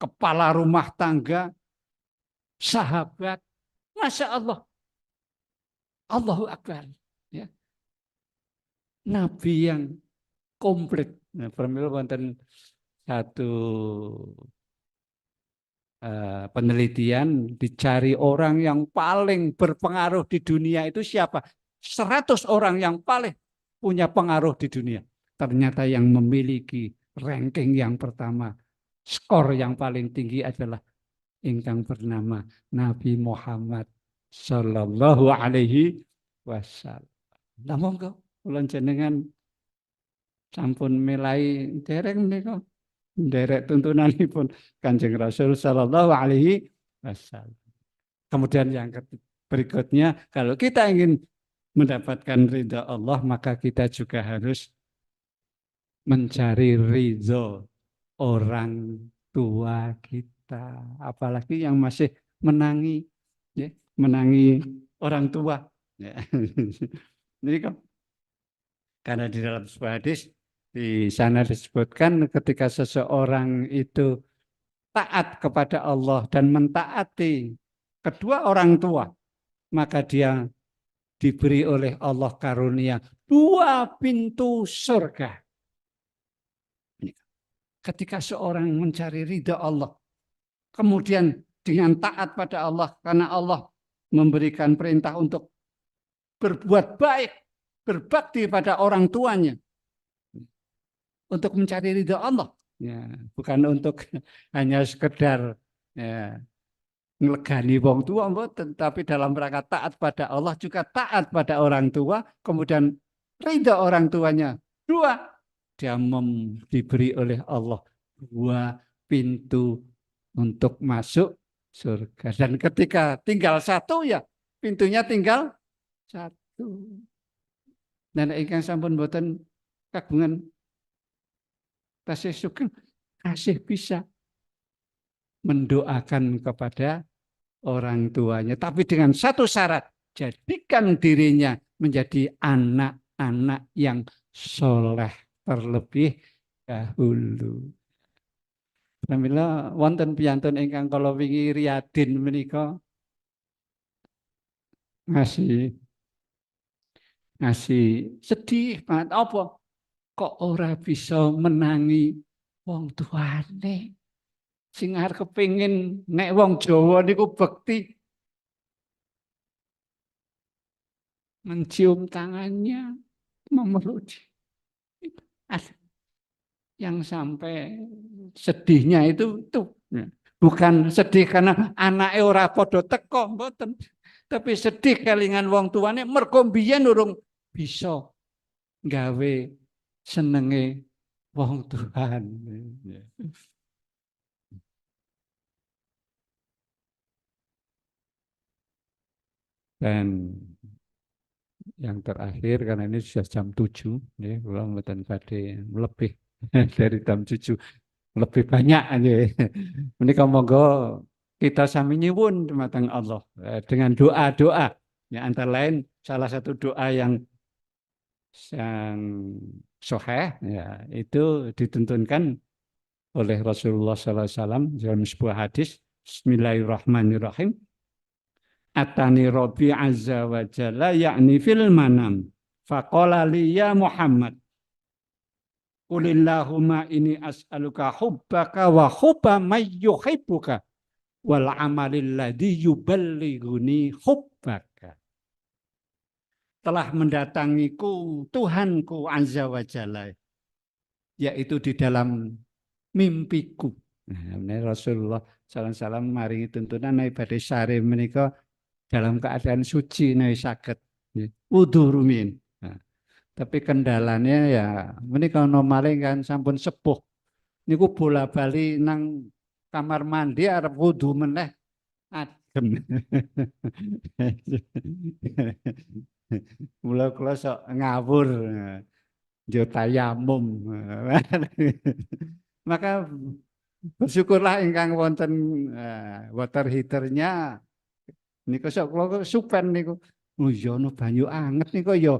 kepala rumah tangga, sahabat, Masya Allah. Allahu Akbar. Ya. Nabi yang komplit. Nah, wonten satu penelitian dicari orang yang paling berpengaruh di dunia itu siapa? 100 orang yang paling punya pengaruh di dunia. Ternyata yang memiliki ranking yang pertama, skor yang paling tinggi adalah ingkang bernama Nabi Muhammad Sallallahu Alaihi Wasallam. Lah monggo kula jenengan sampun milai dereng menika derek tuntunanipun Kanjeng Rasul Sallallahu Alaihi Wasallam. Kemudian yang berikutnya, kalau kita ingin mendapatkan ridha Allah, maka kita juga harus mencari ridho orang tua kita, apalagi yang masih menangi, ya, menangi orang tua. Ya. Jadi karena di dalam sebuah hadis di sana disebutkan ketika seseorang itu taat kepada Allah dan mentaati kedua orang tua, maka dia diberi oleh Allah karunia 2 pintu surga. Ketika seorang mencari ridha Allah, kemudian dengan taat pada Allah, karena Allah memberikan perintah untuk berbuat baik, berbakti pada orang tuanya, untuk mencari ridha Allah, ya, bukan untuk hanya sekedar ya, ngelegani wong tua, tetapi dalam rangka taat pada Allah juga taat pada orang tua, kemudian ridha orang tuanya. 2, dia diberi oleh Allah 2 pintu untuk masuk surga. Dan ketika tinggal 1 ya pintunya tinggal 1. Dan ingkang sampun boten kagungan tasih sugeng kasih bisa mendoakan kepada orang tuanya, tapi dengan satu syarat, jadikan dirinya menjadi anak-anak yang soleh terlebih dahulu. Pramila wonten piyantun ingkang kala wingi Riyadin menika ngasih sedih banget, apa kok ora bisa menangi wong tuane. Sing arep kepengin nek wong Jawa niku bekti mencium tangannya, memeluk. Yang sampai sedihnya itu bukan sedih karena anake ora padha teka, mboten. Tapi sedih kelingan wong tuane mergo mbiyen urung bisa gawe senenge wong Tuhan. Dan yang terakhir karena ini sudah jam 7 ya, kula mboten badhe lebih dari jam 7 lebih banyak aja. Menika monggo kita sami nyuwun dumateng Allah dengan doa-doa. Ya antara lain salah satu doa yang sahih ya itu dituntunkan oleh Rasulullah SAW dalam sebuah hadis. Bismillahirrahmanirrahim. Atani Rabbi azza wa jalla yakni fil manam. Faqala li ya Muhammad. Qulillahumma ini as'aluka hubbaka wa hubba may yuhibbuka wal amalil ladzi yuballighuni hubbaka. Telah mendatangiku Tuhanku azza wa jalla, yaitu di dalam mimpiku. Nah, Rasulullah SAW maringi tuntunan ibadah syari menika dalam keadaan suci nih saged wudu rumin. Nah, tapi kendalanya ya menika normale kan sampun sepuh. Niku bola-bali nang kamar mandi arep wudu meneh adem. Mula kula sok ngawur yo tayamum. Maka bersyukurlah ingkang wonten water heaternya. Niku sok kula supen niku. Oh iya ono banyu anget niku ya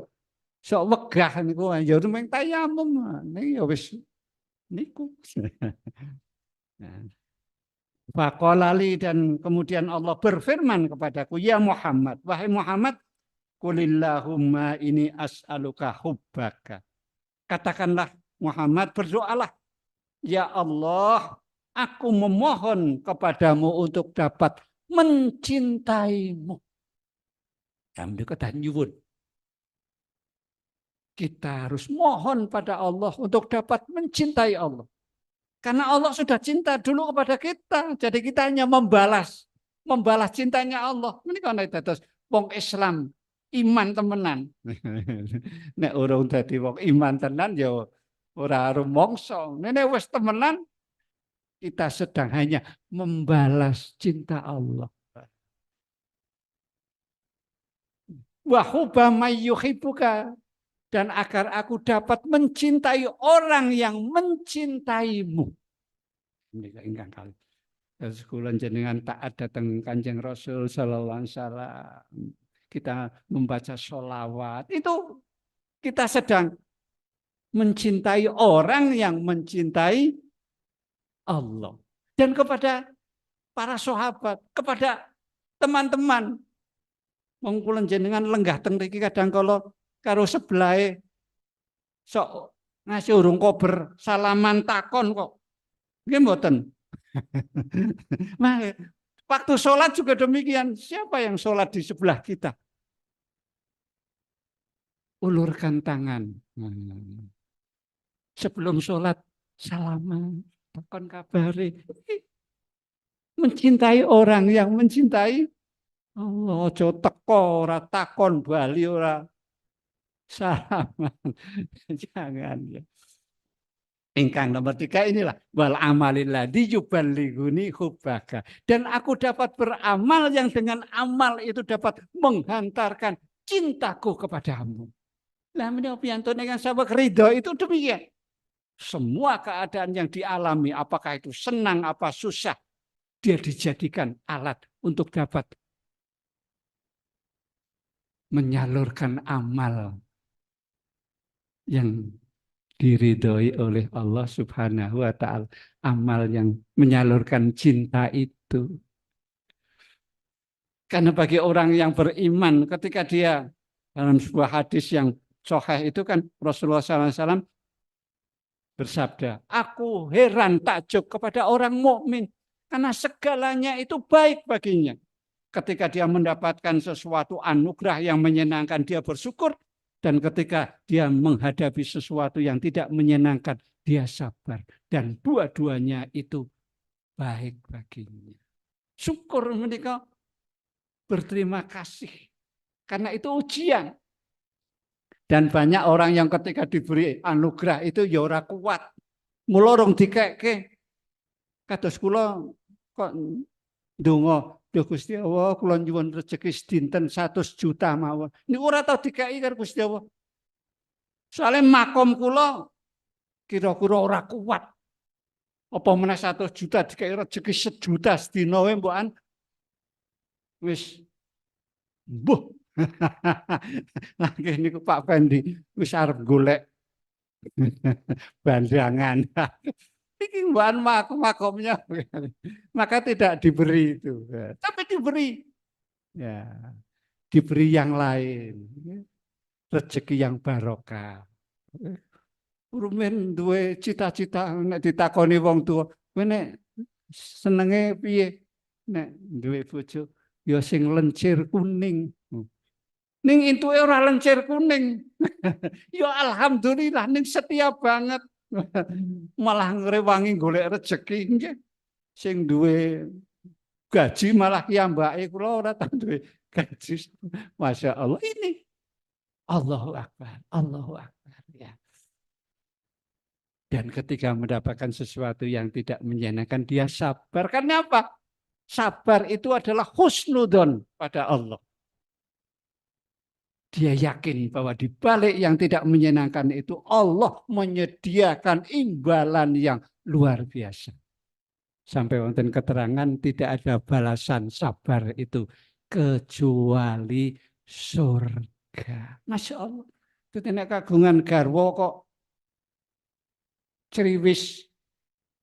sok wegah niku ya rumeng tayamum. Niki ya wis niku. Faqolali dan kemudian Allah berfirman kepadaku, ya Muhammad, wahai Muhammad, qulillahumma ini as'aluka hubbaka. Katakanlah Muhammad, berdoalah, ya Allah, aku memohon kepadamu untuk dapat mencintaimu. Sambil kata nyuwun. Kita harus mohon pada Allah untuk dapat mencintai Allah. Karena Allah sudah cinta dulu kepada kita. Jadi kita hanya membalas cintanya Allah. Ini kan terus wong Islam iman temenan. Nek urung dadi wong iman tenan ya ora rumangsa. Nek wis temenan kita sedang hanya membalas cinta Allah. Wa hubba may yuhibbuka, dan agar aku dapat mencintai orang yang mencintaimu. Ini ingkang kali. Kula jenengan taat datang Kanjeng Rasul sallallahu alaihi wasallam. Kita membaca sholawat. Itu kita sedang mencintai orang yang mencintai Allah. Dan kepada para sahabat, kepada teman-teman. Wong kula jenengan lenggah teng mriki kadang kala karo sebelahe sok ngasih urung kober salaman takon kok. Nggih mboten. Waktu sholat juga demikian. Siapa yang sholat di sebelah kita? Ulurkan tangan. Sebelum sholat salaman, takon kabari. Mencintai orang yang mencintai Allah. Aja teko ora takon bali ora salaman. Jangan ya. Ingkang nomor 3 inilah wal amalilladzi yuballighuni hubbaka, dan aku dapat beramal yang dengan amal itu dapat menghantarkan cintaku kepadamu. Lah menika piyantune kan sabak ridho itu demikian. Semua keadaan yang dialami, apakah itu senang apa susah, dia dijadikan alat untuk dapat menyalurkan amal yang diridhoi oleh Allah Subhanahu wa ta'ala. Amal yang menyalurkan cinta itu. Karena bagi orang yang beriman, ketika dia dalam sebuah hadis yang sahih itu kan Rasulullah SAW bersabda, aku heran takjub kepada orang mukmin karena segalanya itu baik baginya. Ketika dia mendapatkan sesuatu anugerah yang menyenangkan, dia bersyukur. Dan ketika dia menghadapi sesuatu yang tidak menyenangkan, dia sabar. Dan dua-duanya itu baik baginya. Syukur mereka berterima kasih. Karena itu ujian. Dan banyak orang yang ketika diberi anugerah itu ya ora kuat. Mulorong dikeke. Kados kula kok Donga, duh Gusti Allah, kula nyuwun rezeki sedinten 100 juta mawon. Niku ora tau dikai karo Gusti Allah. Soale makom kula kira-kira ora kuat. Apa meneh 100 juta dikai rezeki 1 juta sedina wae mbokan wis mbuh. Lagi niku Pak Fendi wis arep golek bandangan. Ini bahan makomnya, maka tidak diberi itu, tapi diberi, ya, diberi yang lain, rezeki yang barokah. Rumen duwe cita-cita, nek ditakoni wong tua, nek senenge piye, nek duwe bojo, ya sing lencir kuning. Ning intuke ora lencir kuning. Ya alhamdulillah ning setia banget. Malah ngrewangi golek rezeki nggih. Sing duwe gaji malah kiyambake kula ora tau duwe gaji. Masya Allah ini. Allahu Akbar, Allahu Akbar ya. Dan ketika mendapatkan sesuatu yang tidak menyenangkan dia sabar. Karena apa? Sabar itu adalah husnudon pada Allah. Dia yakin bahwa di balik yang tidak menyenangkan itu Allah menyediakan imbalan yang luar biasa. Sampai wonten keterangan tidak ada balasan sabar itu kecuali surga. Masya Allah. Itu tidak kagungan garwo kok ceriwis.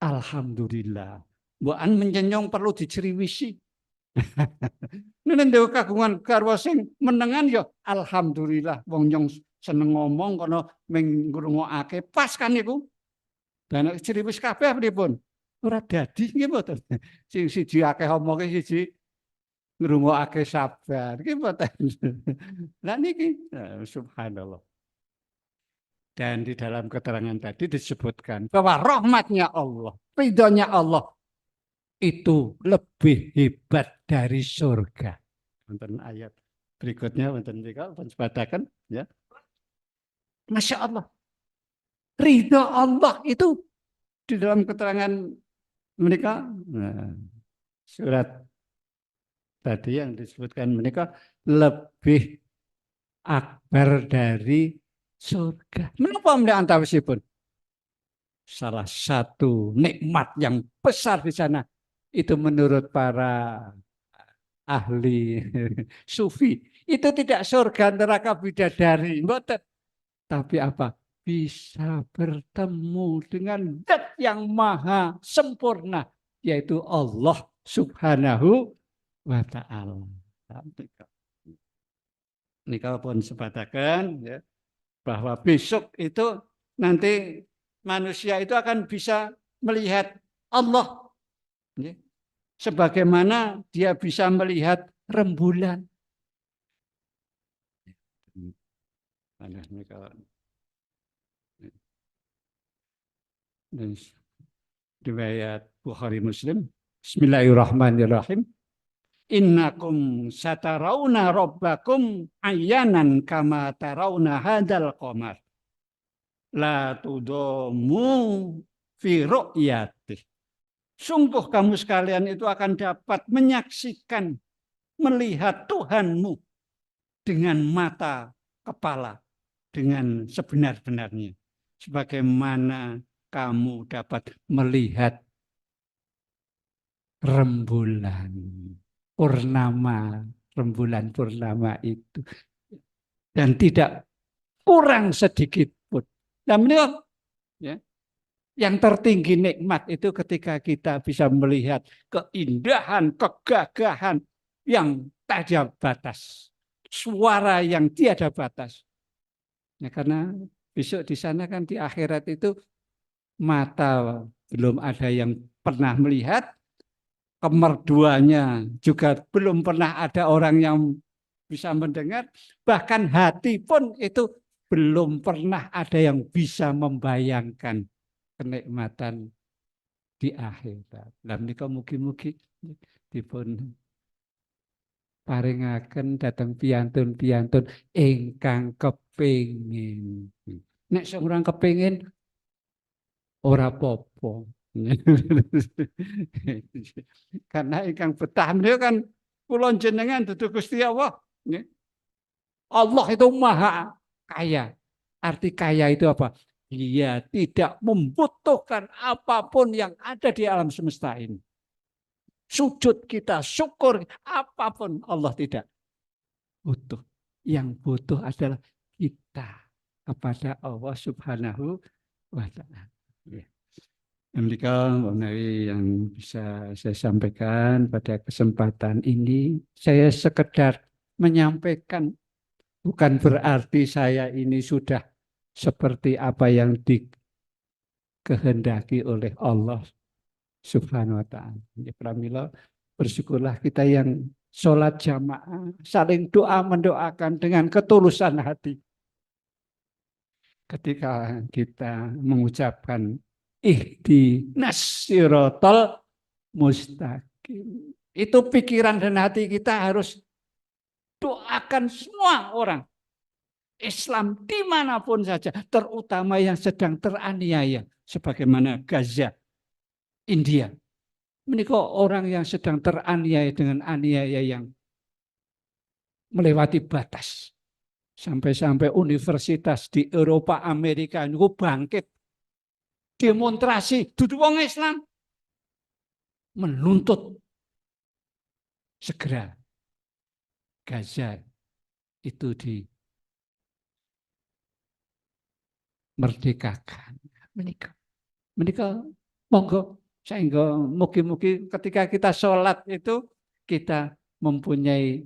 Alhamdulillah. Mbokan menyenyong perlu diceriwisi. Nek dhewe kagungan garwa sing menengan ya alhamdulillah wong nyong seneng ngomong kono ming ngrungokake pas kan niku. Dan nek ciriwis kabeh pripun? Ora dadi nggih mboten. Sing siji akeh omonge siji ngrungokake sabar. Nggih mboten. Lah niki subhanallah. Dan di dalam keterangan tadi disebutkan bahwa rahmatnya Allah, ridhonya Allah itu lebih hebat dari surga. Wonten ayat berikutnya wonten mrika pun sebataken ya. Masya Allah. Ridho Allah itu di dalam keterangan mereka surat tadi yang disebutkan mereka lebih akbar dari surga. Menapa meneh antawisipun? Salah satu nikmat yang besar di sana itu menurut para ahli sufi itu tidak surga neraka bidadari, mboten. Tapi apa? Bisa bertemu dengan zat yang maha sempurna, yaitu Allah Subhanahu wa Ta'ala. Ini pun sebatakan ya, bahwa besok itu nanti manusia itu akan bisa melihat Allah. Ya. Sebagaimana dia bisa melihat rembulan. Riwayat Bukhari Muslim. Bismillahirrahmanirrahim. Innakum satarawna rabbakum ayyanan kama tarawna hadal qamar. La tudomu fi ru'yatih. Sungguh kamu sekalian itu akan dapat menyaksikan, melihat Tuhanmu dengan mata kepala, dengan sebenar-benarnya. Sebagaimana kamu dapat melihat rembulan, purnama, rembulan purnama itu. Dan tidak kurang sedikit pun. Dan menurut ya, yang tertinggi nikmat itu ketika kita bisa melihat keindahan, kegagahan yang tak ada batas. Suara yang tiada batas. Ya, karena besok di sana kan di akhirat itu mata belum ada yang pernah melihat. Kemerduanya juga belum pernah ada orang yang bisa mendengar. Bahkan hati pun itu belum pernah ada yang bisa membayangkan kenikmatan di akhirat. Lah menika mugi-mugi dipun paringaken dhateng piyantun-piyantun ingkang kepingin. Nek seorang kepingin ora apa-apa. Karena ingkang betah menika kan kula jenengan dudu Gusti Allah. Nggih. Allah itu maha kaya. Arti kaya itu apa? Dia tidak membutuhkan apapun yang ada di alam semesta ini. Sujud kita, syukur, apapun Allah tidak butuh. Yang butuh adalah kita kepada Allah Subhanahu wa Ta'ala. Ya. Demikian Mbak Menawi yang bisa saya sampaikan pada kesempatan ini. Saya sekedar menyampaikan, bukan berarti saya ini sudah seperti apa yang dikehendaki oleh Allah Subhanahu wa Ta'ala. Pramila, bersyukurlah kita yang sholat jamaah, saling doa mendoakan dengan ketulusan hati. Ketika kita mengucapkan ihdinas siratal mustaqim, itu pikiran dan hati kita harus doakan semua orang Islam dimanapun saja, terutama yang sedang teraniaya, sebagaimana Gaza, India. Menikah orang yang sedang teraniaya dengan aniaya yang melewati batas. Sampai-sampai universitas di Eropa, Amerika itu bangkit. Demonstrasi, duduk wong Islam. Menuntut segera Gaza itu dimerdekakan. Menikah monggo, sehingga mugi-mugi ketika kita sholat itu kita mempunyai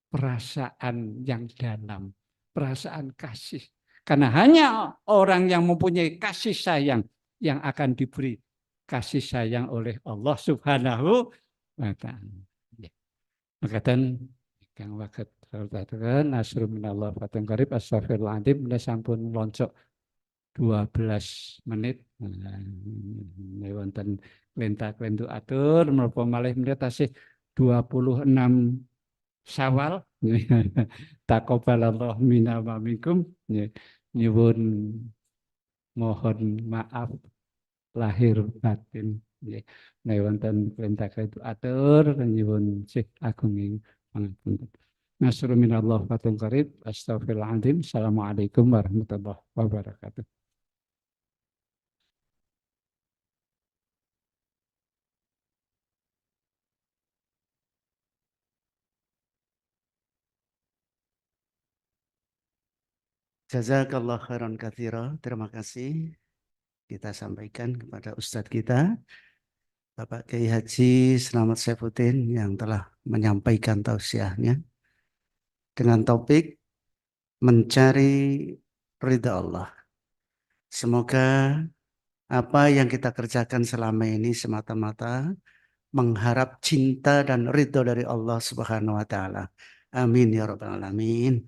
perasaan yang dalam, perasaan kasih. Karena hanya orang yang mempunyai kasih sayang yang akan diberi kasih sayang oleh Allah Subhanahu wa Ta'ala. Makatan kang waket katakan asrum minallah fatun qarib astagfirullahaladzim menika sampun loncok 12 menit. Nah, wonten klenta-klentu atur menapa malih menika tasih 26 Syawal. Taqabbalallahu minna wa minkum. Nyuwun mohon maaf lahir batin. Nah, wonten klenta-klentu atur nyuwun sih agunging pangapunten. Nasru minallah fatun qarib astagfirullahaladzim. Assalamualaikum warahmatullahi wabarakatuh. Jazakallah khairan katsira. Terima kasih kita sampaikan kepada Ustadz kita, Bapak Kiai Haji Slamet Saifuddin yang telah menyampaikan tausiahnya dengan topik mencari ridha Allah. Semoga apa yang kita kerjakan selama ini semata-mata mengharap cinta dan ridha dari Allah Subhanahu wa Ta'ala. Amin ya rabbal alamin.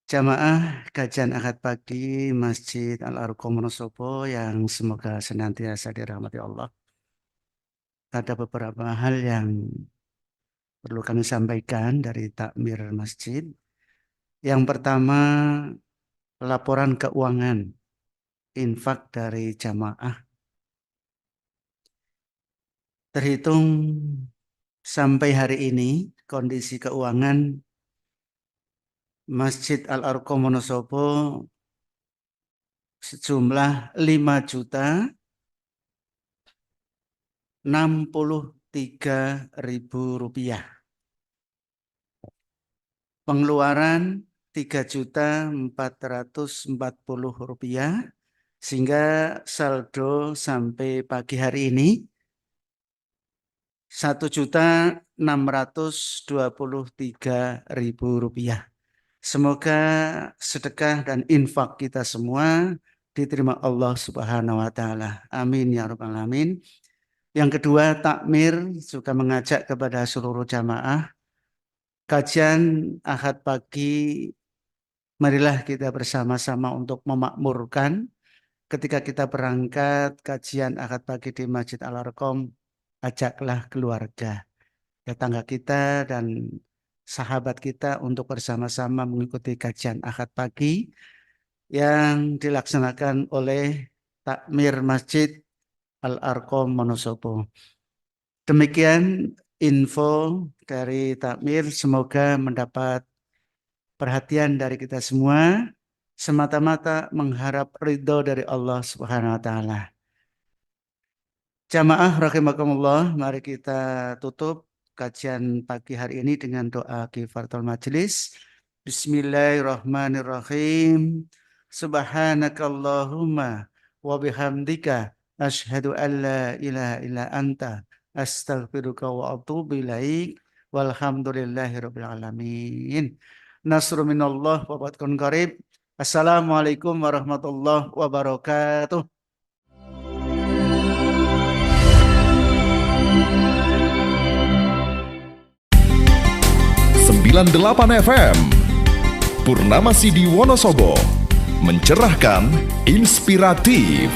Jamaah kajian Ahad pagi Masjid Al-Arqam Wonosobo yang semoga senantiasa dirahmati Allah. Ada beberapa hal yang perlu kami sampaikan dari takmir masjid. Yang pertama, laporan keuangan infak dari jamaah. Terhitung sampai hari ini kondisi keuangan Masjid Al-Arqam Wonosobo sejumlah 5.063.000 rupiah. Pengeluaran 3.440 rupiah, sehingga saldo sampai pagi hari ini 1.623.000 rupiah. Semoga sedekah dan infak kita semua diterima Allah Subhanahu wa Ta'ala. Amin ya rabbal alamin. Yang kedua, takmir juga mengajak kepada seluruh jamaah kajian Ahad pagi, marilah kita bersama-sama untuk memakmurkan. Ketika kita berangkat kajian Ahad pagi di Masjid Al-Arqam, ajaklah keluarga, tetangga kita dan sahabat kita untuk bersama-sama mengikuti kajian Ahad pagi yang dilaksanakan oleh takmir masjid Al-Arqam Wonosobo. Demikian info dari takmir, semoga mendapat perhatian dari kita semua, semata-mata mengharap ridho dari Allah Subhanahu wa taala. Jamaah rahimakumullah, mari kita tutup kajian pagi hari ini dengan doa kifaratul majelis. Bismillahirrahmanirrahim. Subhanakallahumma wa bihamdika asyhadu an la ilaha illa anta astaghfiruka wa atubu ilaik. Walhamdulillahirabbil alamin. Nasrun minallah wa fathun qarib. Assalamualaikum warahmatullahi wabarakatuh. 98 FM Purnama Sidi Wonosobo, mencerahkan, inspiratif.